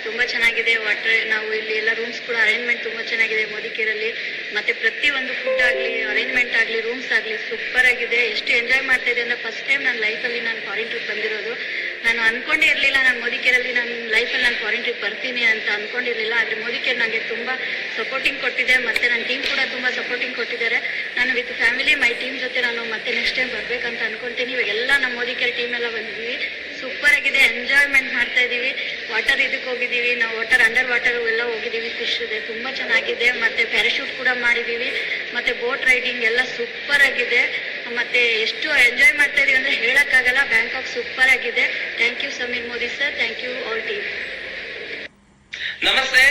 ತುಂಬಾ ಚೆನ್ನಾಗಿದೆ. ವಾಟರ್ ನಾವು ಇಲ್ಲಿ ಎಲ್ಲ ರೂಮ್ಸ್ ಕೂಡ ಅರೇಂಜ್ಮೆಂಟ್ ತುಂಬಾ ಚೆನ್ನಾಗಿದೆ ಮೋದಿಕೇರಲ್ಲಿ. ಮತ್ತೆ ಪ್ರತಿ ಒಂದು ಫುಡ್ ಆಗ್ಲಿ, ಅರೇಂಜ್ಮೆಂಟ್ ಆಗ್ಲಿ, ರೂಮ್ಸ್ ಆಗ್ಲಿ ಸೂಪರ್ ಆಗಿದೆ. ಎಷ್ಟು ಎಂಜಾಯ್ ಮಾಡ್ತಾ ಇದೆ ಅಂದ್ರೆ ಫಸ್ಟ್ ಟೈಮ್ ನನ್ನ ಲೈಫಲ್ಲಿ ನಾನು ಫಾರಿನ್ ಟ್ರಿಪ್ ಬಂದಿರೋದು. ನಾನು ಅನ್ಕೊಂಡೇ ಇರಲಿಲ್ಲ ನಾನು ಮೋದಿಕೇರಲ್ಲಿ ನನ್ನ ಲೈಫಲ್ಲಿ ನಾನು ಫಾರಿನ್ ಟ್ರಿಪ್ ಬರ್ತೀನಿ ಅಂತ ಅನ್ಕೊಂಡಿರ್ಲಿಲ್ಲ. ಆದ್ರೆ ಮೋದಿಕೇರ್ ನನಗೆ ತುಂಬಾ ಸಪೋರ್ಟಿಂಗ್ ಕೊಟ್ಟಿದೆ. ಮತ್ತೆ ನನ್ನ ಟೀಮ್ ಕೂಡ ತುಂಬಾ ಸಪೋರ್ಟಿಂಗ್ ಕೊಟ್ಟಿದ್ದಾರೆ. ನಾನು ವಿತ್ ಫ್ಯಾಮಿಲಿ ಮೈ ಟೀಮ್ ಜೊತೆ ನಾನು ಮತ್ತೆ ನೆಕ್ಸ್ಟ್ ಟೈಮ್ ಬರ್ಬೇಕಂತ ಅನ್ಕೊಂತೀನಿ. ಇವಾಗೆಲ್ಲ ನಮ್ಮ ಮೋದಿಕೇರ್ ಟೀಮ್ ಎಲ್ಲ ಬಂದಿದ್ದೀವಿ. ಸೂಪರ್ ಆಗಿದೆ. ಎಂಜಾಯ್ಮೆಂಟ್ ಮಾಡ್ತಾ ಇದೀವಿ. ವಾಟರ್ ಇದಕ್ಕೆ ಹೋಗಿದ್ದೀವಿ ನಾವು, ಅಂಡರ್ ವಾಟರ್ ಎಲ್ಲ ಹೋಗಿದ್ದೀವಿ. ಫಿಶ್ ಇದೆ, ತುಂಬಾ ಚೆನ್ನಾಗಿದೆ. ಮತ್ತೆ ಪ್ಯಾರಾಶೂಟ್ ಕೂಡ ಮಾಡಿದೀವಿ. ಮತ್ತೆ ಬೋಟ್ ರೈಡಿಂಗ್ ಎಲ್ಲ ಸೂಪರ್ ಆಗಿದೆ. ಮತ್ತೆ ಎಷ್ಟು ಎಂಜಾಯ್ ಮಾಡ್ತಾ ಇದೀವಿ ಅಂದ್ರೆ ಹೇಳಕ್ಕಾಗಲ್ಲ. ಬ್ಯಾಂಕಾಕ್ ಸೂಪರ್ ಆಗಿದೆ. Thank you Sameer Modi sir, thank you all team. ನಮಸ್ತೆ,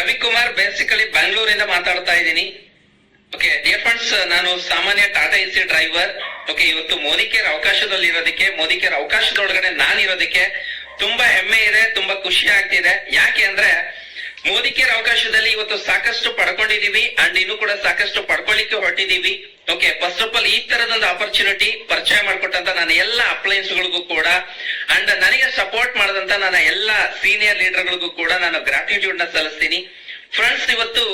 ರವಿಕುಮಾರ್ ಬೇಸಿಕಲಿ ಬೆಂಗಳೂರಿಂದ ಮಾತಾಡ್ತಾ ಇದ್ದೀನಿ. ಓಕೆ ಡಿಯರ್ ಫ್ರೆಂಡ್ಸ್, ನಾನು ಸಾಮಾನ್ಯ ಟಾಟಾ ಎಸಿ ಡ್ರೈವರ್. ಓಕೆ, ಇವತ್ತು ಮೋದಿಕೇರ್ ಅವಕಾಶದಲ್ಲಿ ಇರೋದಕ್ಕೆ, ಮೋದಿಕೇರ್ ಅವಕಾಶದೊಳಗಡೆ ನಾನಿರೋದಕ್ಕೆ ತುಂಬಾ ಹೆಮ್ಮೆ ಇದೆ, ತುಂಬಾ ಖುಷಿ ಆಗ್ತಿದೆ. ಯಾಕೆ ಅಂದ್ರೆ ಮೋದಿಕೇರ್ ಅವಕಾಶದಲ್ಲಿ ಇವತ್ತು ಸಾಕಷ್ಟು ಪಡ್ಕೊಂಡಿದೀವಿ ಅಂಡ್ ಇನ್ನು ಕೂಡ ಸಾಕಷ್ಟು ಪಡ್ಕೊಳ್ಳಿಕ್ಕೆ ಹೊರಟಿದೀವಿ. ಓಕೆ, ಫಸ್ಟ್ ಆಫ್ ಆಲ್ ಈ ತರದೊಂದು ಆಪರ್ಚುನಿಟಿ ಪರಿಚಯ ಮಾಡ್ಕೊಟ್ಟಂತ ನನ್ನ ಎಲ್ಲ ಅಪ್ಲೈನ್ಸ್ ಗಳಿಗೂ ಕೂಡ ಅಂಡ್ ನನಗೆ ಸಪೋರ್ಟ್ ಮಾಡದಂತ ನನ್ನ ಎಲ್ಲ ಸೀನಿಯರ್ ಲೀಡರ್ ಗಳಿಗೂ ಕೂಡ ನಾನು ಗ್ರಾಟಿಟ್ಯೂಡ್ ನ ಸಲ್ಲಿಸ್ತೀನಿ. ಫ್ರೆಂಡ್ಸ್, ಇವತ್ತು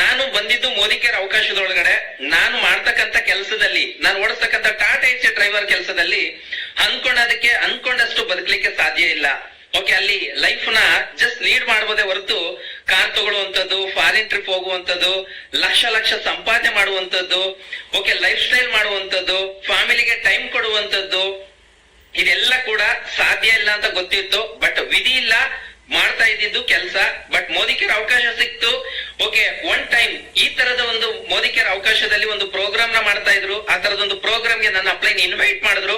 ನಾನು ಬಂದಿದ್ದು ಮೋದಿಕೇರ್ ಅವಕಾಶದೊಳಗಡೆ ನಾನು ಮಾಡ್ತಕ್ಕಂತ ಕೆಲಸದಲ್ಲಿ, ನಾನು ಓಡಿಸ್ತಕ್ಕಂಥ ಟಾಟಾ ಎಸಿ ಡ್ರೈವರ್ ಕೆಲಸದಲ್ಲಿ ಅನ್ಕೊಂಡಷ್ಟು ಬದುಕಲಿಕ್ಕೆ ಸಾಧ್ಯ ಇಲ್ಲ. ಓಕೆ, ಅಲ್ಲಿ ಲೈಫ್ ನ ಜಸ್ಟ್ ಲೀಡ್ ಮಾಡಬಹುದೇ ಹೊರತು ಕಾರ್ ತಗೊಳ್ಳುವಂತದ್ದು, ಫಾರಿನ್ ಟ್ರಿಪ್ ಹೋಗುವಂತದ್ದು, ಲಕ್ಷ ಸಂಪಾದನೆ ಮಾಡುವಂತದ್ದು, ಓಕೆ ಲೈಫ್ ಸ್ಟೈಲ್ ಮಾಡುವಂತದ್ದು, ಫ್ಯಾಮಿಲಿಗೆ ಟೈಮ್ ಕೊಡುವಂತದ್ದು, ಇದೆಲ್ಲ ಕೂಡ ಸಾಧ್ಯ ಇಲ್ಲ ಅಂತ ಗೊತ್ತಿತ್ತು. ಬಟ್ ವಿಧಿ ಇಲ್ಲ, ಮಾಡ್ತಾ ಇದ್ದಿದ್ದು ಕೆಲಸ. ಬಟ್ ಮೋದಿಕೇರ್ ಅವಕಾಶ ಸಿಕ್ತು. ಓಕೆ, ಒನ್ ಟೈಮ್ ಈ ತರದ ಒಂದು ಮೋದಿಕೇರ್ ಅವಕಾಶದಲ್ಲಿ ಒಂದು ಪ್ರೋಗ್ರಾಮ್ ನ ಮಾಡ್ತಾ ಇದ್ರು. ಆ ತರದೊಂದು ಪ್ರೋಗ್ರಾಮ್ ಗೆ ನನ್ನ ಅಪ್ಲೈನ್ ಇನ್ವೈಟ್ ಮಾಡಿದ್ರು.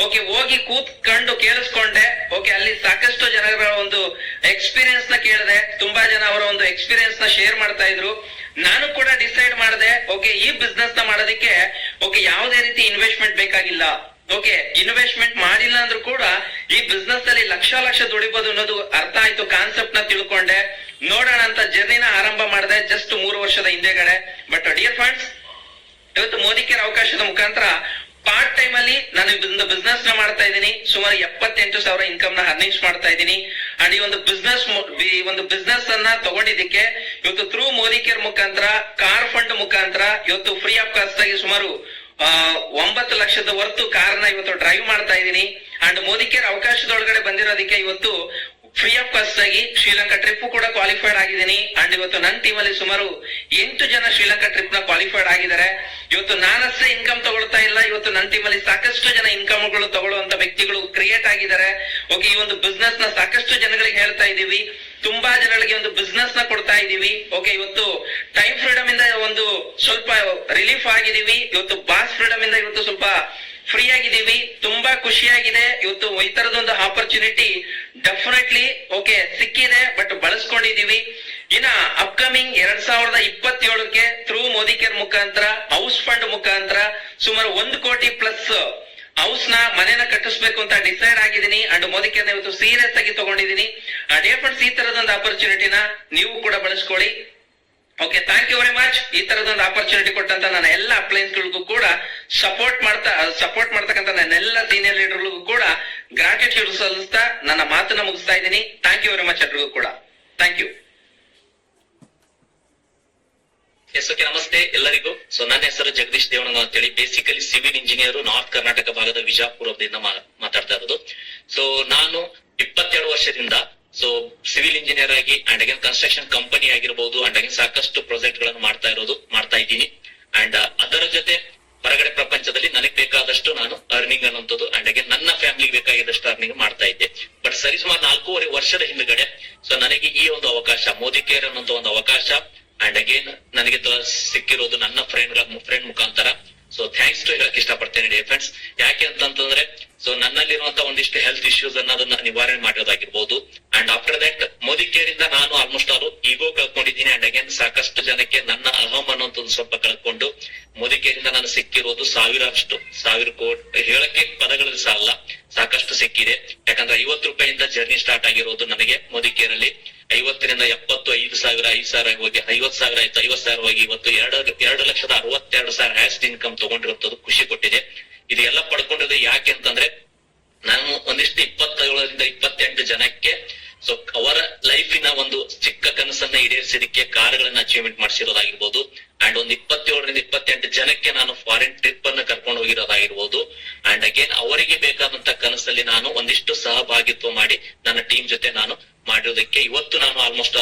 ಓಕೆ, ಹೋಗಿ ಕೂತ್ಕೊಂಡು ಕೇಳಿಸ್ಕೊಂಡೆ. ಓಕೆ, ಅಲ್ಲಿ ಸಾಕಷ್ಟು ಜನರ ಒಂದು ಎಕ್ಸ್ಪೀರಿಯನ್ಸ್ ನ ಕೇಳಿದೆ. ತುಂಬಾ ಜನ ಅವರ ಒಂದು ಎಕ್ಸ್ಪೀರಿಯನ್ಸ್ ನ ಶೇರ್ ಮಾಡ್ತಾ ಇದ್ರು. ನಾನು ಕೂಡ ಡಿಸೈಡ್ ಮಾಡಿದೆ, ಓಕೆ ಈ ಬಿಸ್ನೆಸ್ ನ ಮಾಡೋದಕ್ಕೆ ಓಕೆ ಯಾವುದೇ ರೀತಿ ಇನ್ವೆಸ್ಟ್ಮೆಂಟ್ ಬೇಕಾಗಿಲ್ಲ. ಓಕೆ, ಇನ್ವೆಸ್ಟ್ಮೆಂಟ್ ಮಾಡಿಲ್ಲ ಅಂದ್ರೂ ಕೂಡ ಈ ಬಿಸ್ನೆಸ್ ಅಲ್ಲಿ ಲಕ್ಷ ದುಡಿಬಹುದು ಅನ್ನೋದು ಅರ್ಥ ಆಯ್ತು, ಕಾನ್ಸೆಪ್ಟ್ ನ ತಿಳ್ಕೊಂಡೆ, ನೋಡೋಣ ಅಂತ ಜರ್ನಿನ ಆರಂಭ ಮಾಡಿದೆ ಜಸ್ಟ್ 3 ವರ್ಷದ ಹಿಂದೆಗಡೆ. ಬಟ್ ಡಿಯರ್ ಫ್ರೆಂಡ್ಸ್, ಇವತ್ತು ಮೋದಿ ಕೇರ್ ಅವಕಾಶದ ಮುಖಾಂತರ ಪಾರ್ಟ್ ಟೈಮ್ ಅಲ್ಲಿ ನಾನು ಬಿಸ್ನೆಸ್ ನ ಮಾಡ್ತಾ ಇದ್ದೀನಿ. ಸುಮಾರು 78,000 ಇನ್ಕಮ್ ನ ಅರ್ನಿಂಗ್ಸ್ ಮಾಡ್ತಾ ಇದ್ದೀನಿ. ಅಂಡ್ ಈ ಒಂದು ಬಿಸ್ನೆಸ್ ಅನ್ನ ತಗೊಂಡಿದ್ದಕ್ಕೆ ಇವತ್ತು ಥ್ರೂ ಮೋದಿ ಕೇರ್ ಮುಖಾಂತರ, ಕಾರ್ ಫಂಡ್ ಮುಖಾಂತರ ಇವತ್ತು ಫ್ರೀ ಆಫ್ ಕಾಸ್ಟ್ ಆಗಿ ಸುಮಾರು 9 ಲಕ್ಷದ ವರ್ತು ಕಾರ್ನ ಇವತ್ತು ಡ್ರೈವ್ ಮಾಡ್ತಾ ಇದ್ದೀನಿ. ಅಂಡ್ ಮೋದಿ ಕೇರ್ ಅವಕಾಶದೊಳಗಡೆ ಬಂದಿರೋದಕ್ಕೆ ಇವತ್ತು ಫ್ರೀ ಆಫ್ ಕಾಸ್ಟ್ ಆಗಿ ಶ್ರೀಲಂಕಾ ಟ್ರಿಪ್ ಕೂಡ ಕ್ವಾಲಿಫೈಡ್ ಆಗಿದ್ದೀನಿ. ಅಂಡ್ ಇವತ್ತು ನನ್ನ ಟೀಮ್ ಅಲ್ಲಿ ಸುಮಾರು 8 ಜನ ಶ್ರೀಲಂಕಾ ಟ್ರಿಪ್ ನ ಕ್ವಾಲಿಫೈಡ್ ಆಗಿದ್ದಾರೆ. ಇವತ್ತು ನಾನಷ್ಟೇ ಇನ್ಕಮ್ ತಗೊಳ್ತಾ ಇಲ್ಲ, ಇವತ್ತು ನನ್ನ ಟೀಮ್ ಅಲ್ಲಿ ಸಾಕಷ್ಟು ಜನ ಇನ್ಕಮ್ ಗಳು ತಗೊಳ್ಳುವಂತ ವ್ಯಕ್ತಿಗಳು ಕ್ರಿಯೇಟ್ ಆಗಿದ್ದಾರೆ. ಓಕೆ, ಈ ಒಂದು ಬಿಸ್ನೆಸ್ ನ ಸಾಕಷ್ಟು ಜನಗಳಿಗೆ ಹೇಳ್ತಾ ಇದೀವಿ, ತುಂಬಾ ಜನಗಳಿಗೆ ಒಂದು ಬಿಸ್ನೆಸ್ ನ ಕೊಡ್ತಾ ಇದೀವಿ. ಓಕೆ, ಇವತ್ತು ಟೈಮ್ ಫ್ರೀಡಮ್ ಇಂದ ಒಂದು ಸ್ವಲ್ಪ ರಿಲೀಫ್ ಆಗಿದೀವಿ. ಇವತ್ತು ಬಾಸ್ ಫ್ರೀಡಮ್ ಇಂದ ಇವತ್ತು ಸ್ವಲ್ಪ ಫ್ರೀ ಆಗಿದ್ದೀವಿ. ತುಂಬಾ ಖುಷಿಯಾಗಿದೆ. ಇವತ್ತು ಈ ತರದೊಂದು ಆಪರ್ಚುನಿಟಿ ಡೆಫಿನೆಟ್ಲಿ ಓಕೆ ಸಿಕ್ಕಿದೆ, ಬಟ್ ಬಳಸ್ಕೊಂಡಿದೀವಿ. ಇನ್ನ ಅಪ್ಕಮಿಂಗ್ 2027ಕ್ಕೆ ಥ್ರೂ ಮೋದಿ ಕೇರ್ ಮುಖಾಂತರ, ಹೌಸ್ ಫಂಡ್ ಮುಖಾಂತರ ಸುಮಾರು 1 ಕೋಟಿ ಪ್ಲಸ್ ಹೌಸ್ ನ ಮನೆನ ಕಟ್ಟಿಸ್ಬೇಕು ಅಂತ ಡಿಸೈಡ್ ಆಗಿದ್ದೀನಿ. ಅಂಡ್ ಮೋದಿ ಕೇರ್ ಇವತ್ತು ಸೀರಿಯಸ್ ಆಗಿ ತಗೊಂಡಿದ್ದೀನಿ. ಡಿಯರ್ ಫ್ರೆಂಡ್ಸ್, ಈ ತರದೊಂದು ಆಪರ್ಚುನಿಟಿನ ನೀವು ಕೂಡ ಬಳಸ್ಕೊಳ್ಳಿ. Okay, thank you very much. ಈ ತರದೊಂದು ಆಪರ್ಚುನಿಟಿ ಕೊಟ್ಟಂತ ನನ್ನ ಎಲ್ಲ ಅಪ್ಲೈನ್ಸ್ ಗಳಿಗೂ ಕೂಡ ಸಪೋರ್ಟ್ ಮಾಡ್ತಕ್ಕಂಥ ನನ್ನೆಲ್ಲ ಸೀನಿಯರ್ ಲೀಡರ್ಗಳಿಗೂ ಕೂಡ ಗ್ರಾಟಿಟ್ಯೂಡ್ ಸಲ್ಲಿಸ್ತಾ ನನ್ನ ಮಾತನ್ನ ಮುಗಿಸ್ತಾ ಇದ್ದೀನಿ. ಥ್ಯಾಂಕ್ ಯು ವೆರಿ ಮಚ್ ಎಲ್ರಿಗೂ ಕೂಡ. Thank you. ಎಸ್, ಓಕೆ, ನಮಸ್ತೆ ಎಲ್ಲರಿಗೂ. ಸೊ ನನ್ನ ಹೆಸರು ಜಗದೀಶ್ ದೇವಣಗ ಅಂತೇಳಿ, basically civil engineer, north Karnataka ಭಾಗದ ವಿಜಾಪುರದಿಂದ ಮಾತಾಡ್ತಾ ಇರೋದು. ಸೊ ನಾನು 22 ವರ್ಷದಿಂದ ಸಿವಿಲ್ ಇಂಜಿನಿಯರ್ ಆಗಿ ಅಂಡ್ ಅಗೇನ್ ಕನ್ಸ್ಟ್ರಕ್ಷನ್ ಕಂಪನಿ ಆಗಿರ್ಬೋದು, ಅಂಡ್ ಅಗೇನ್ ಸಾಕಷ್ಟು ಪ್ರಾಜೆಕ್ಟ್ ಗಳನ್ನು ಮಾಡ್ತಾ ಇದ್ದೀನಿ. ಅಂಡ್ ಅದರ ಜೊತೆ ಹೊರಗಡೆ ಪ್ರಪಂಚದಲ್ಲಿ ನನಗೆ ಬೇಕಾದಷ್ಟು ನಾನು ಅರ್ನಿಂಗ್ ಅನ್ನುವಂಥದ್ದು ಅಂಡ್ ಅಗೇನ್ ನನ್ನ ಫ್ಯಾಮಿಲಿಗೆ ಬೇಕಾಗಿದ್ದಷ್ಟು ಅರ್ನಿಂಗ್ ಮಾಡ್ತಾ ಇದ್ದೆ. ಬಟ್ ಸರಿಸುಮಾರು 4.5 ವರ್ಷದ ಹಿಂದ್ಗಡೆ ನನಗೆ ಈ ಒಂದು ಅವಕಾಶ, ಮೋದಿ ಕೇರ್ ಅನ್ನುವಂತ ಒಂದು ಅವಕಾಶ ಅಂಡ್ ಅಗೇನ್ ನನಗೆ ಸಿಕ್ಕಿರೋದು ನನ್ನ ಫ್ರೆಂಡ್ ಮುಖಾಂತರ. ಸೊ ಥ್ಯಾಂಕ್ಸ್ ಟು ಹೇಳಕ್ ಇಷ್ಟಪಡ್ತೇನೆ ಡಿಯರ್ ಫ್ರೆಂಡ್ಸ್. ಯಾಕೆ ಅಂತಂತಂದ್ರೆ ನನ್ನಲ್ಲಿರುವಂತ ಒಂದಿಷ್ಟು ಹೆಲ್ತ್ ಇಶ್ಯೂಸ್ ಅದನ್ನ ನಿವಾರಣೆ ಮಾಡಿರೋದಾಗಿರ್ಬೋದು. And after that Modi care ಇಂದ ನಾನು ಆಲ್ಮೋಸ್ಟ್ ಈಗೋ ಕಳ್ಕೊಂಡಿದ್ದೀನಿ. ಅಂಡ್ ಅಗೇನ್ ಸಾಕಷ್ಟು ಜನಕ್ಕೆ ನನ್ನ ಅಹಂ ಅನ್ನೋಂಥದ್ದು ಸ್ವಲ್ಪ ಕಳ್ಕೊಂಡು, ಮೋದಿ ಕೇರ್ ಇಂದ ನಾನು ಸಿಕ್ಕಿರೋದು ಸಾವಿರ ಕೋಟಿ ಹೇಳಕ್ಕೆ ಪದಗಳಲ್ಲಿ ಸಾಲ, ಸಾಕಷ್ಟು ಸಿಕ್ಕಿದೆ. ಯಾಕಂದ್ರೆ 50 ರೂಪಾಯಿಂದ ಜರ್ನಿ ಸ್ಟಾರ್ಟ್ ಆಗಿರೋದು ನನಗೆ ಮೋದಿ ಕೇರ್ ಅಲ್ಲಿ. 50ರಿಂದ 70, 5,000, 5,000 ಹೋಗಿ 50,000 ಆಯ್ತು, 50,000 ಹೋಗಿ ಇವತ್ತು 2,62,000 ಹ್ಯಾಸ್ಟ್ ಇನ್ಕಮ್ ತಗೊಂಡಿರುವಂತದ್ದು ಖುಷಿ ಕೊಟ್ಟಿದೆ. ಇದೆಲ್ಲ ಪಡ್ಕೊಂಡಿರೋದು ಯಾಕೆ ಅಂತಂದ್ರೆ ನಾನು ಒಂದಿಷ್ಟು 27ರಿಂದ 28 ಜನಕ್ಕೆ ಅವರ ಲೈಫಿನ ಒಂದು ಚಿಕ್ಕ ಕನಸನ್ನ ಈಡೇರಿಸಿದಕ್ಕೆ ಕಾರ್ಗಳನ್ನ ಅಚೀವ್ಮೆಂಟ್ ಮಾಡಿಸಿರೋದಾಗಿರ್ಬೋದು. ಅಂಡ್ ಒಂದು 27ರಿಂದ 28 ಜನಕ್ಕೆ ನಾನು ಫಾರಿನ್ ಟ್ರಿಪ್ ಅನ್ನ ಕರ್ಕೊಂಡು ಹೋಗಿರೋದಾಗಿರ್ಬೋದು. ಅಂಡ್ ಅಗೇನ್ ಅವರಿಗೆ ಬೇಕಾದಂತ ಕನಸಲ್ಲಿ ನಾನು ಒಂದಿಷ್ಟು ಸಹಭಾಗಿತ್ವ ಮಾಡಿ ನನ್ನ ಟೀಮ್ ಜೊತೆ ನಾನು ಮಾಡಿರೋದಕ್ಕೆ ಇವತ್ತು ನಾನು ಆಲ್ಮೋಸ್ಟ್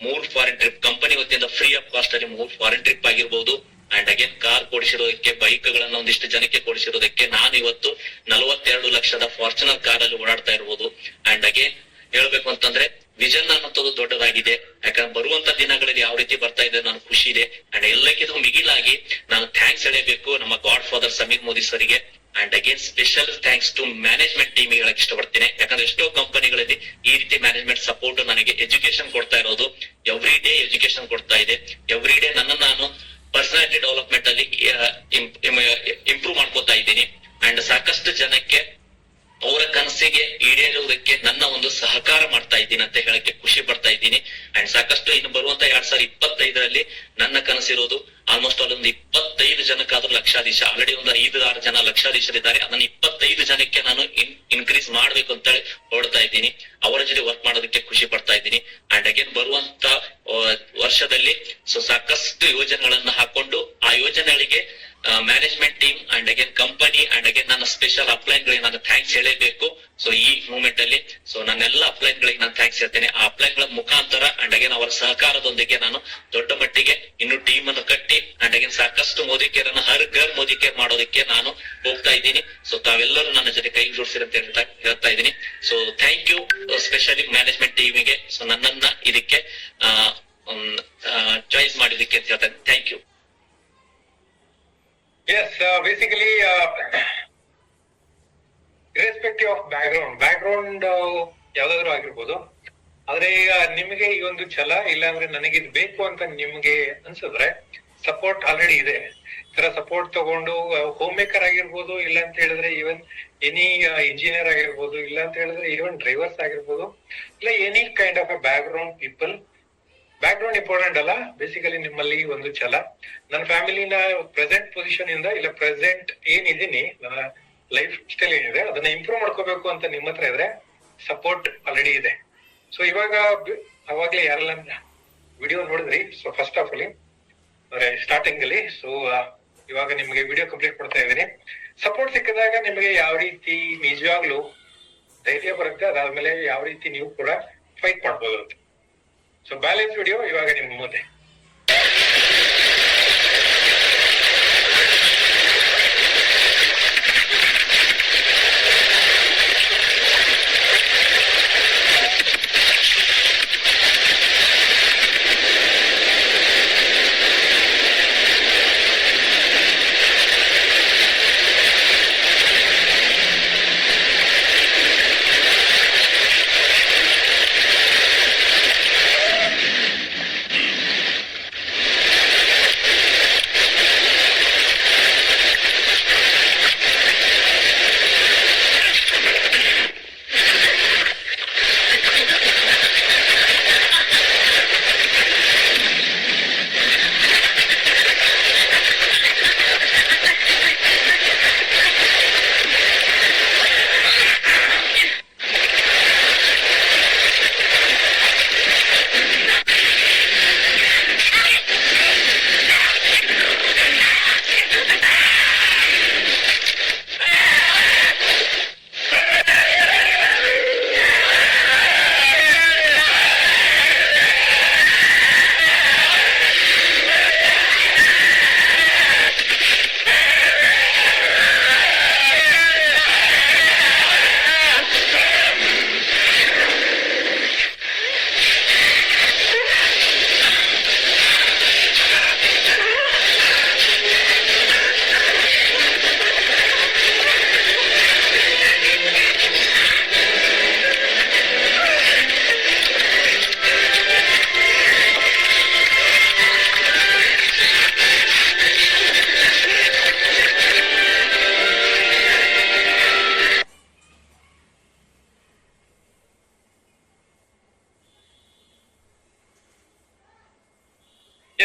3 ಫಾರಿನ್ ಟ್ರಿಪ್ ಕಂಪನಿ ವತಿಯಿಂದ ಫ್ರೀ ಆಫ್ ಕಾಸ್ಟ್ ಅಲ್ಲಿ 3 ಫಾರಿನ್ ಟ್ರಿಪ್ ಆಗಿರ್ಬೋದು. ಅಂಡ್ ಅಗೇನ್ ಕಾರ್ ಕೊಡಿಸಿರೋದಕ್ಕೆ, ಬೈಕ್ ಗಳನ್ನ ಒಂದಿಷ್ಟು ಜನಕ್ಕೆ ಕೊಡಿಸಿರೋದಕ್ಕೆ ನಾನು ಇವತ್ತು 42 ಲಕ್ಷದ ಫಾರ್ಚುನರ್ ಕಾರ್ ಅಲ್ಲಿ ಓಡಾಡ್ತಾ ಇರ್ಬೋದು. ಅಂಡ್ ಅಗೇನ್ ಹೇಳ್ಬೇಕು ಅಂತಂದ್ರೆ ವಿಷನ್ ಅನ್ನೋದು ದೊಡ್ಡದಾಗಿದೆ. ಯಾಕಂದ್ರೆ ಬರುವಂತ ದಿನಗಳಲ್ಲಿ ಯಾವ ರೀತಿ ಬರ್ತಾ ಇದೆ ನಾನು ಖುಷಿ ಇದೆ. ಅಂಡ್ ಎಲ್ಲಕ್ಕಿಂತ ಮಿಗಿಲಾಗಿ ನಾನು ಥ್ಯಾಂಕ್ಸ್ ಹೇಳಬೇಕು ನಮ್ಮ ಗಾಡ್ ಫಾದರ್ ಸಮೀರ್ ಮೋದಿ ಸರ್ಗೆ. And again special thanks to management team ಹೇಳಕ್ ಇಷ್ಟಪಡ್ತೀನಿ. ಯಾಕಂದ್ರೆ ಎಷ್ಟೋ ಕಂಪನಿಗಳಲ್ಲಿ ಈ ರೀತಿ ಮ್ಯಾನೇಜ್ಮೆಂಟ್ ಸಪೋರ್ಟ್ ನನಗೆ ಎಜುಕೇಶನ್ ಕೊಡ್ತಾ ಇರೋದು, ಎವ್ರಿ ಡೇ ಎಜುಕೇಶನ್ ಕೊಡ್ತಾ ಇದೆ. ಎವ್ರಿ ಡೇ ನಾನು ಪರ್ಸನಾಲಿಟಿ ಡೆವಲಪ್ಮೆಂಟ್ ಅಲ್ಲಿ ಇಂಪ್ರೂವ್ ಮಾಡ್ಕೋತಾ ಇದ್ದೀನಿ. ಅಂಡ್ ಸಾಕಷ್ಟು ಜನಕ್ಕೆ ಅವರ ಕನಸಿಗೆ ಈಡೇರುವುದಕ್ಕೆ ನನ್ನ ಒಂದು ಸಹಕಾರ ಮಾಡ್ತಾ ಇದ್ದೀನಿ ಅಂತ ಹೇಳಕ್ಕೆ ಖುಷಿ ಪಡ್ತಾ ಇದ್ದೀನಿ. ಅಂಡ್ ಸಾಕಷ್ಟು ಇನ್ನು ಬರುವಂತ 2025ರಲ್ಲಿ ನನ್ನ ಕನಸಿರೋದು ಆಲ್ಮೋಸ್ಟ್ ಒಂದು 25 ಜನಕ್ಕಾದ್ರೂ ಲಕ್ಷಾಧೀಶ. ಆಲ್ರೆಡಿ ಒಂದು 5-6 ಜನ ಲಕ್ಷಾಧೀಶರಿದ್ದಾರೆ. ಅದನ್ನ 25 ಜನಕ್ಕೆ ನಾನು ಇನ್ಕ್ರೀಸ್ ಮಾಡ್ಬೇಕು ಅಂತ ಹೇಳಿ ಹೊರಡ್ತಾ ಇದ್ದೀನಿ. ಅವರ ಜೊತೆ ವರ್ಕ್ ಮಾಡೋದಕ್ಕೆ ಖುಷಿ ಪಡ್ತಾ ಇದ್ದೀನಿ. ಅಂಡ್ ಅಗೇನ್ ಬರುವಂತ ವರ್ಷದಲ್ಲಿ ಸಾಕಷ್ಟು ಯೋಜನೆಗಳನ್ನ ಹಾಕೊಂಡು ಆ ಯೋಜನೆಗಳಿಗೆ management team and again company and again ನನ್ನ ಸ್ಪೆಷಲ್ ಅಪ್ಲೈನ್ ಗಳಿಗೆ ನಾನು ಥ್ಯಾಂಕ್ಸ್ ಹೇಳಬೇಕು. ಈ ಮೂಮೆಂಟ್ ಅಲ್ಲಿ ನನ್ನೆಲ್ಲ ಅಪ್ಲೈನ್ ಗಳಿಗೆ ನಾನು ಥ್ಯಾಂಕ್ಸ್ ಹೇಳ್ತೇನೆ. ಆ ಅಪ್ಲೈನ್ ಗಳ ಮುಖಾಂತರ ಅಂಡ್ ಅಗೇನ್ ಅವರ ಸಹಕಾರದೊಂದಿಗೆ ನಾನು ದೊಡ್ಡ ಮಟ್ಟಿಗೆ ಇನ್ನು ಟೀಮ್ ಅನ್ನು ಕಟ್ಟಿ ಅಂಡ್ ಅಗೇನ್ ಸಾಕಷ್ಟು ಮೋದಿ ಕೇರ್ ಅನ್ನು ಹರ್ ಘರ್ ಮೋದಿ ಕೇರ್ ಮಾಡೋದಕ್ಕೆ ನಾನು ಹೋಗ್ತಾ ಇದ್ದೀನಿ. ತಾವೆಲ್ಲರೂ ನನ್ನ ಜೊತೆ ಕೈ ಜೋಡಿಸಿರಂತ ಹೇಳ್ತಾ ಇದ್ದೀನಿ. ಥ್ಯಾಂಕ್ ಯು ಸ್ಪೆಷಲಿ ಮ್ಯಾನೇಜ್ಮೆಂಟ್ ಟೀಮಿಗೆ ನನ್ನನ್ನ ಇದಕ್ಕೆ ಚಾಯ್ಸ್ ಮಾಡಿದಕ್ಕೆ ಅಂತ ಹೇಳ್ತೇನೆ. Thank you. Yes, basically, irrespective of background ಯಾವ್ದಾದ್ರು ಆಗಿರ್ಬೋದು. ಆದ್ರೆ ಈಗ ನಿಮಗೆ ಈ ಒಂದು ಛಲ, ಇಲ್ಲ ಅಂದ್ರೆ ನನಗೆ ಇದು ಬೇಕು ಅಂತ ನಿಮ್ಗೆ ಅನ್ಸಿದ್ರೆ ಸಪೋರ್ಟ್ ಆಲ್ರೆಡಿ ಇದೆ. ತರ ಸಪೋರ್ಟ್ ತಗೊಂಡು ಹೋಮ್ ಮೇಕರ್ ಆಗಿರ್ಬೋದು, ಇಲ್ಲ ಅಂತ ಹೇಳಿದ್ರೆ ಈವನ್ ಎನಿ ಇಂಜಿನಿಯರ್ ಆಗಿರ್ಬೋದು, ಇಲ್ಲ ಅಂತ ಹೇಳಿದ್ರೆ ಈವನ್ ಡ್ರೈವರ್ಸ್ ಆಗಿರ್ಬೋದು, ಇಲ್ಲ any kind of a back ground people. Back ground important ಅಲ್ಲ, ಬೇಸಿಕಲಿ ನಿಮ್ಮಲ್ಲಿ ಒಂದು ಛಲ. ನನ್ನ ಫ್ಯಾಮಿಲಿನ ಪ್ರೆಸೆಂಟ್ ಪೊಸಿಷನ್ ಇಂದ ಇಲ್ಲ ಪ್ರೆಸೆಂಟ್ ಏನಿದ್ದೀನಿ, ನನ್ನ ಲೈಫ್ ಸ್ಟೈಲ್ ಏನಿದೆ ಅದನ್ನ ಇಂಪ್ರೂವ್ ಮಾಡ್ಕೋಬೇಕು ಅಂತ ನಿಮ್ಮ ಹತ್ರ ಇದ್ರೆ ಸಪೋರ್ಟ್ ಆಲ್ರೆಡಿ ಇದೆ. ಸೊ ಇವಾಗ ಅವಾಗ್ಲೇ ಯಾರೆಲ್ಲ ವಿಡಿಯೋ ನೋಡಿದ್ರಿ, so first of all starting ಅಲ್ಲಿ, ಸೊ ಇವಾಗ ನಿಮ್ಗೆ ವಿಡಿಯೋ ಕಂಪ್ಲೀಟ್ ಮಾಡ್ತಾ ಇದ್ದೀನಿ. ಸಪೋರ್ಟ್ ಸಿಕ್ಕಿದಾಗ ನಿಮಗೆ ಯಾವ ರೀತಿ ನಿಜವಾಗ್ಲೂ ಧೈರ್ಯ ಬರುತ್ತೆ, ಅದಾದ್ಮೇಲೆ ಯಾವ ರೀತಿ ನೀವು ಕೂಡ ಫೈಟ್ ಮಾಡ್ಬೋದು ಅಂತ. ಸೊ ಬ್ಯಾಲೆನ್ಸ್ ವಿಡಿಯೋ ಇವಾಗ ನಿಮ್ ಮುಂದೆ.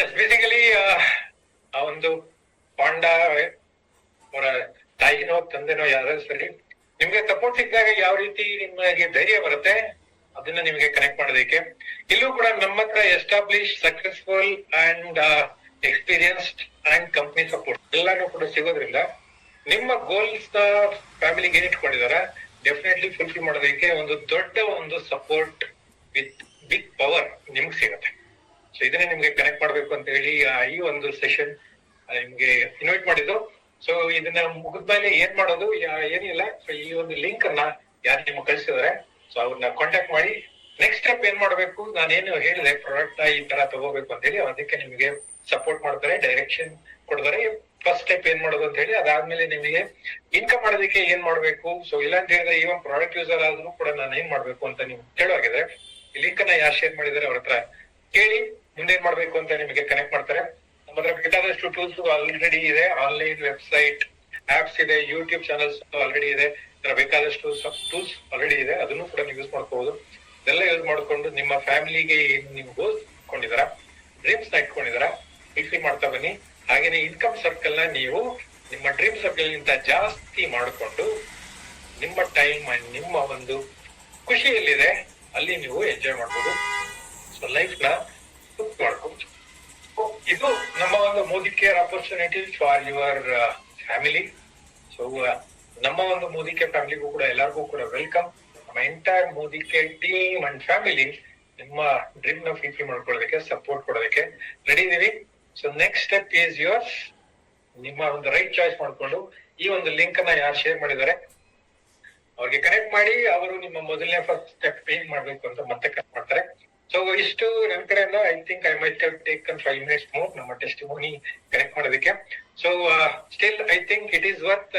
ಎಸ್, ಬೇಸಿಕಲಿ ಆ ಒಂದು ಪಾಂಡ ಅವರ ತಾಯಿನೋ ತಂದೆನೋ ಯಾರಾದ್ರೂ ಸರಿ, ನಿಮ್ಗೆ ಸಪೋರ್ಟ್ ಸಿಕ್ಕಿದಾಗ ಯಾವ ರೀತಿ ನಿಮಗೆ ಧೈರ್ಯ ಬರುತ್ತೆ ಅದನ್ನ ನಿಮಗೆ ಕನೆಕ್ಟ್ ಮಾಡೋದಕ್ಕೆ. ಇಲ್ಲೂ ಕೂಡ ನಮ್ಮ ಹತ್ರ establish, successful and experienced and company support ಎಲ್ಲಾನು ಕೂಡ ಸಿಗೋದ್ರಿಂದ ನಿಮ್ಮ ಗೋಲ್ಸ್ ನ ಫ್ಯಾಮಿಲಿಗೆ ಏನ್ ಇಟ್ಕೊಂಡಿದಾರ ಡೆಫಿನೆಟ್ಲಿ ಫುಲ್ಫಿಲ್ ಮಾಡೋದಕ್ಕೆ ಒಂದು ದೊಡ್ಡ ಒಂದು ಸಪೋರ್ಟ್ ವಿತ್ ಬಿಗ್ ಪವರ್ ನಿಮ್ಗೆ ಸಿಗುತ್ತೆ. ಸೊ ಇದನ್ನೇ ನಿಮ್ಗೆ ಕನೆಕ್ಟ್ ಮಾಡ್ಬೇಕು ಅಂತ ಹೇಳಿ ಈ ಒಂದು ಸೆಷನ್ ನಿಮ್ಗೆ ಇನ್ವೈಟ್ ಮಾಡಿದ್ದು. ಸೊ ಇದನ್ನ ಮುಗಿದ್ಮೇಲೆ ಏನ್ ಮಾಡೋದು ಏನಿಲ್ಲ, ಸೊ ಈ ಒಂದು ಲಿಂಕ್ ಅನ್ನ ಯಾರು ನಿಮ್ಗೆ ಕಳಿಸಿದಾರೆ ಸೊ ಅವ್ರನ್ನ ಕಾಂಟ್ಯಾಕ್ಟ್ ಮಾಡಿ ನೆಕ್ಸ್ಟ್ ಸ್ಟೆಪ್ ಏನ್ ಮಾಡ್ಬೇಕು, ನಾನೇನು ಹೇಳಿದೆ ಪ್ರಾಡಕ್ಟ್ ಈ ತರ ತಗೋಬೇಕು ಅಂತ ಹೇಳಿ ಅದಕ್ಕೆ ನಿಮಗೆ ಸಪೋರ್ಟ್ ಮಾಡ್ತಾರೆ, ಡೈರೆಕ್ಷನ್ ಕೊಡ್ತಾರೆ. ಫಸ್ಟ್ ಸ್ಟೆಪ್ ಏನ್ ಮಾಡೋದು ಅಂತ ಹೇಳಿ, ಅದಾದ್ಮೇಲೆ ನಿಮಗೆ ಇನ್ಕಮ್ ಮಾಡೋದಕ್ಕೆ ಏನ್ ಮಾಡ್ಬೇಕು. ಸೊ ಇಲ್ಲ ಅಂತ ಹೇಳಿದ್ರೆ ಈವನ್ ಪ್ರಾಡಕ್ಟ್ ಯೂಸರ್ ಆದ್ರೂ ಕೂಡ ನಾನು ಏನ್ ಮಾಡ್ಬೇಕು ಅಂತ ನೀವು ಕೇಳುವಾಗಿದೆ, ಈ ಲಿಂಕ್ ಅನ್ನ ಯಾರು ಶೇರ್ ಮಾಡಿದಾರೆ ಅವ್ರ ಹತ್ರ ಕೇಳಿ ಮುಂದೆ ಏನ್ ಮಾಡ್ಬೇಕು ಅಂತ ನಿಮಗೆ ಕನೆಕ್ಟ್ ಮಾಡ್ತಾರೆ. ನಮ್ಮ ಹತ್ರ ಬೇಕಾದಷ್ಟು ಟೂಲ್ಸ್ ಆಲ್ರೆಡಿ ಇದೆ, ಆನ್ಲೈನ್ ವೆಬ್ಸೈಟ್ ಆಪ್ಸ್ ಇದೆ, ಯೂಟ್ಯೂಬ್ ಚಾನಲ್ಸ್ ಆಲ್ರೆಡಿ ಇದೆ, ಬೇಕಾದಷ್ಟು ಟೂಲ್ಸ್ ಆಲ್ರೆಡಿ ಇದೆ, ಅದನ್ನು ಕೂಡ ನೀವು ಯೂಸ್ ಮಾಡ್ಕೋಬಹುದು. ಇದೆಲ್ಲ ಯೂಸ್ ಮಾಡ್ಕೊಂಡು ನಿಮ್ಮ ಫ್ಯಾಮಿಲಿಗೆ ಏನು ನೀವು ಗೋಲ್ಸ್ ಇಟ್ಕೊಂಡಿದಾರ, ಡ್ರೀಮ್ಸ್ ನ ಇಟ್ಕೊಂಡಿದಾರ, ಫುಲ್ಫಿಲ್ ಮಾಡ್ತಾ ಬನ್ನಿ. ಹಾಗೇನೆ ಇನ್ಕಮ್ ಸರ್ಕಲ್ ನ ನೀವು ನಿಮ್ಮ ಡ್ರೀಮ್ ಸರ್ಕಲ್ ಗಿಂತ ಜಾಸ್ತಿ ಮಾಡಿಕೊಂಡು ನಿಮ್ಮ ಟೈಮ್ ಅಂಡ್ ನಿಮ್ಮ ಒಂದು ಖುಷಿ ಎಲ್ಲಿದೆ ಅಲ್ಲಿ ನೀವು ಎಂಜಾಯ್ ಮಾಡ್ಬೋದು. ಸೊ ಲೈಫ್ ನ ಮಾಡ್ಕೊಂಡು ಇದು ನಮ್ಮ ಒಂದು Modi care opportunity for your family. So ನಮ್ಮ ಒಂದು ಮೋದಿ ಕೇರ್ ಫ್ಯಾಮಿಲಿಗೂ ಕೂಡ ಎಲ್ಲರಿಗೂ ಕೂಡ ವೆಲ್ಕಮ್. ನಮ್ಮ entire Modi care team and family ನಿಮ್ಮ ಡ್ರೀಮ್ ನ ಫುಲ್ಫಿಲ್ ಮಾಡ್ಕೊಳ್ಳೋದಕ್ಕೆ ಸಪೋರ್ಟ್ ಕೊಡೋದಕ್ಕೆ ರೆಡಿ ಇದೀವಿ. So next step is yours. ನಿಮ್ಮ ಒಂದು ರೈಟ್ ಚಾಯ್ಸ್ ಮಾಡ್ಕೊಂಡು ಈ ಒಂದು ಲಿಂಕ್ ಅನ್ನ ಯಾರು ಶೇರ್ ಮಾಡಿದ್ದಾರೆ ಅವ್ರಿಗೆ ಕನೆಕ್ಟ್ ಮಾಡಿ, ಅವರು ನಿಮ್ಮ ಮೊದಲನೇ ಫಸ್ಟ್ ಸ್ಟೆಪ್ ಏನ್ ಮಾಡ್ಬೇಕು ಅಂತ ಮತ್ತೆ ಕನೆಕ್ಟ್ ಮಾಡ್ತಾರೆ. ಸೊ ಇಷ್ಟು ನನ್ನ ಕಡೆಯಿಂದ I think I might have taken 5 minutes more ನಮ್ಮ ಟೆಸ್ಟಿಮೋನಿ ಕನೆಕ್ಟ್ ಮಾಡೋದಕ್ಕೆ. So still I think it is worth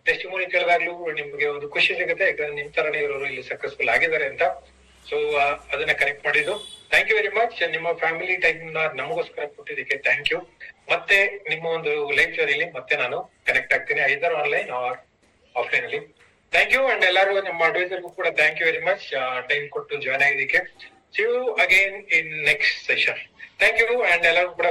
testimony ಕೇಳಿದಾಗ್ಲೂ ನಿಮ್ಗೆ ಒಂದು ಖುಷಿ ಸಿಗುತ್ತೆ, ಯಾಕಂದ್ರೆ ನಿಮ್ ತರನೇ ಇರೋರು ಇಲ್ಲಿ ಸಕ್ಸಸ್ಫುಲ್ ಆಗಿದ್ದಾರೆ ಅಂತ. ಸೊ ಅದನ್ನ ಕನೆಕ್ಟ್ ಮಾಡಿದ್ದು. Thank you very much. ನಿಮ್ಮ ಫ್ಯಾಮಿಲಿ ಟೈಮ್ ನಮಗೋಸ್ಕರ ಕೊಟ್ಟಿದ್ದಕ್ಕೆ ಥ್ಯಾಂಕ್ ಯು. ಮತ್ತೆ ನಿಮ್ಮ ಒಂದು ಲೈವ್ ಜರ್ನಿಲಿ ಮತ್ತೆ ನಾನು ಕನೆಕ್ಟ್ ಆಗ್ತೀನಿ, ಐದರ್ ಆನ್ಲೈನ್ ಆರ್ ಆಫ್ಲೈನ್ ಅಲ್ಲಿ. Thank you. ಅಂಡ್ ಎಲ್ಲರೂ ನಮ್ಮ ಅಡ್ವೈಸರ್ಗೂ ಕೂಡ thank you very much time ಕೊಟ್ಟು ಜಾಯ್ನ್ ಆಗಿದ್ದಕ್ಕೆ. See you again in next session. Thank you. And ಎಲ್ಲರೂ ಕೂಡ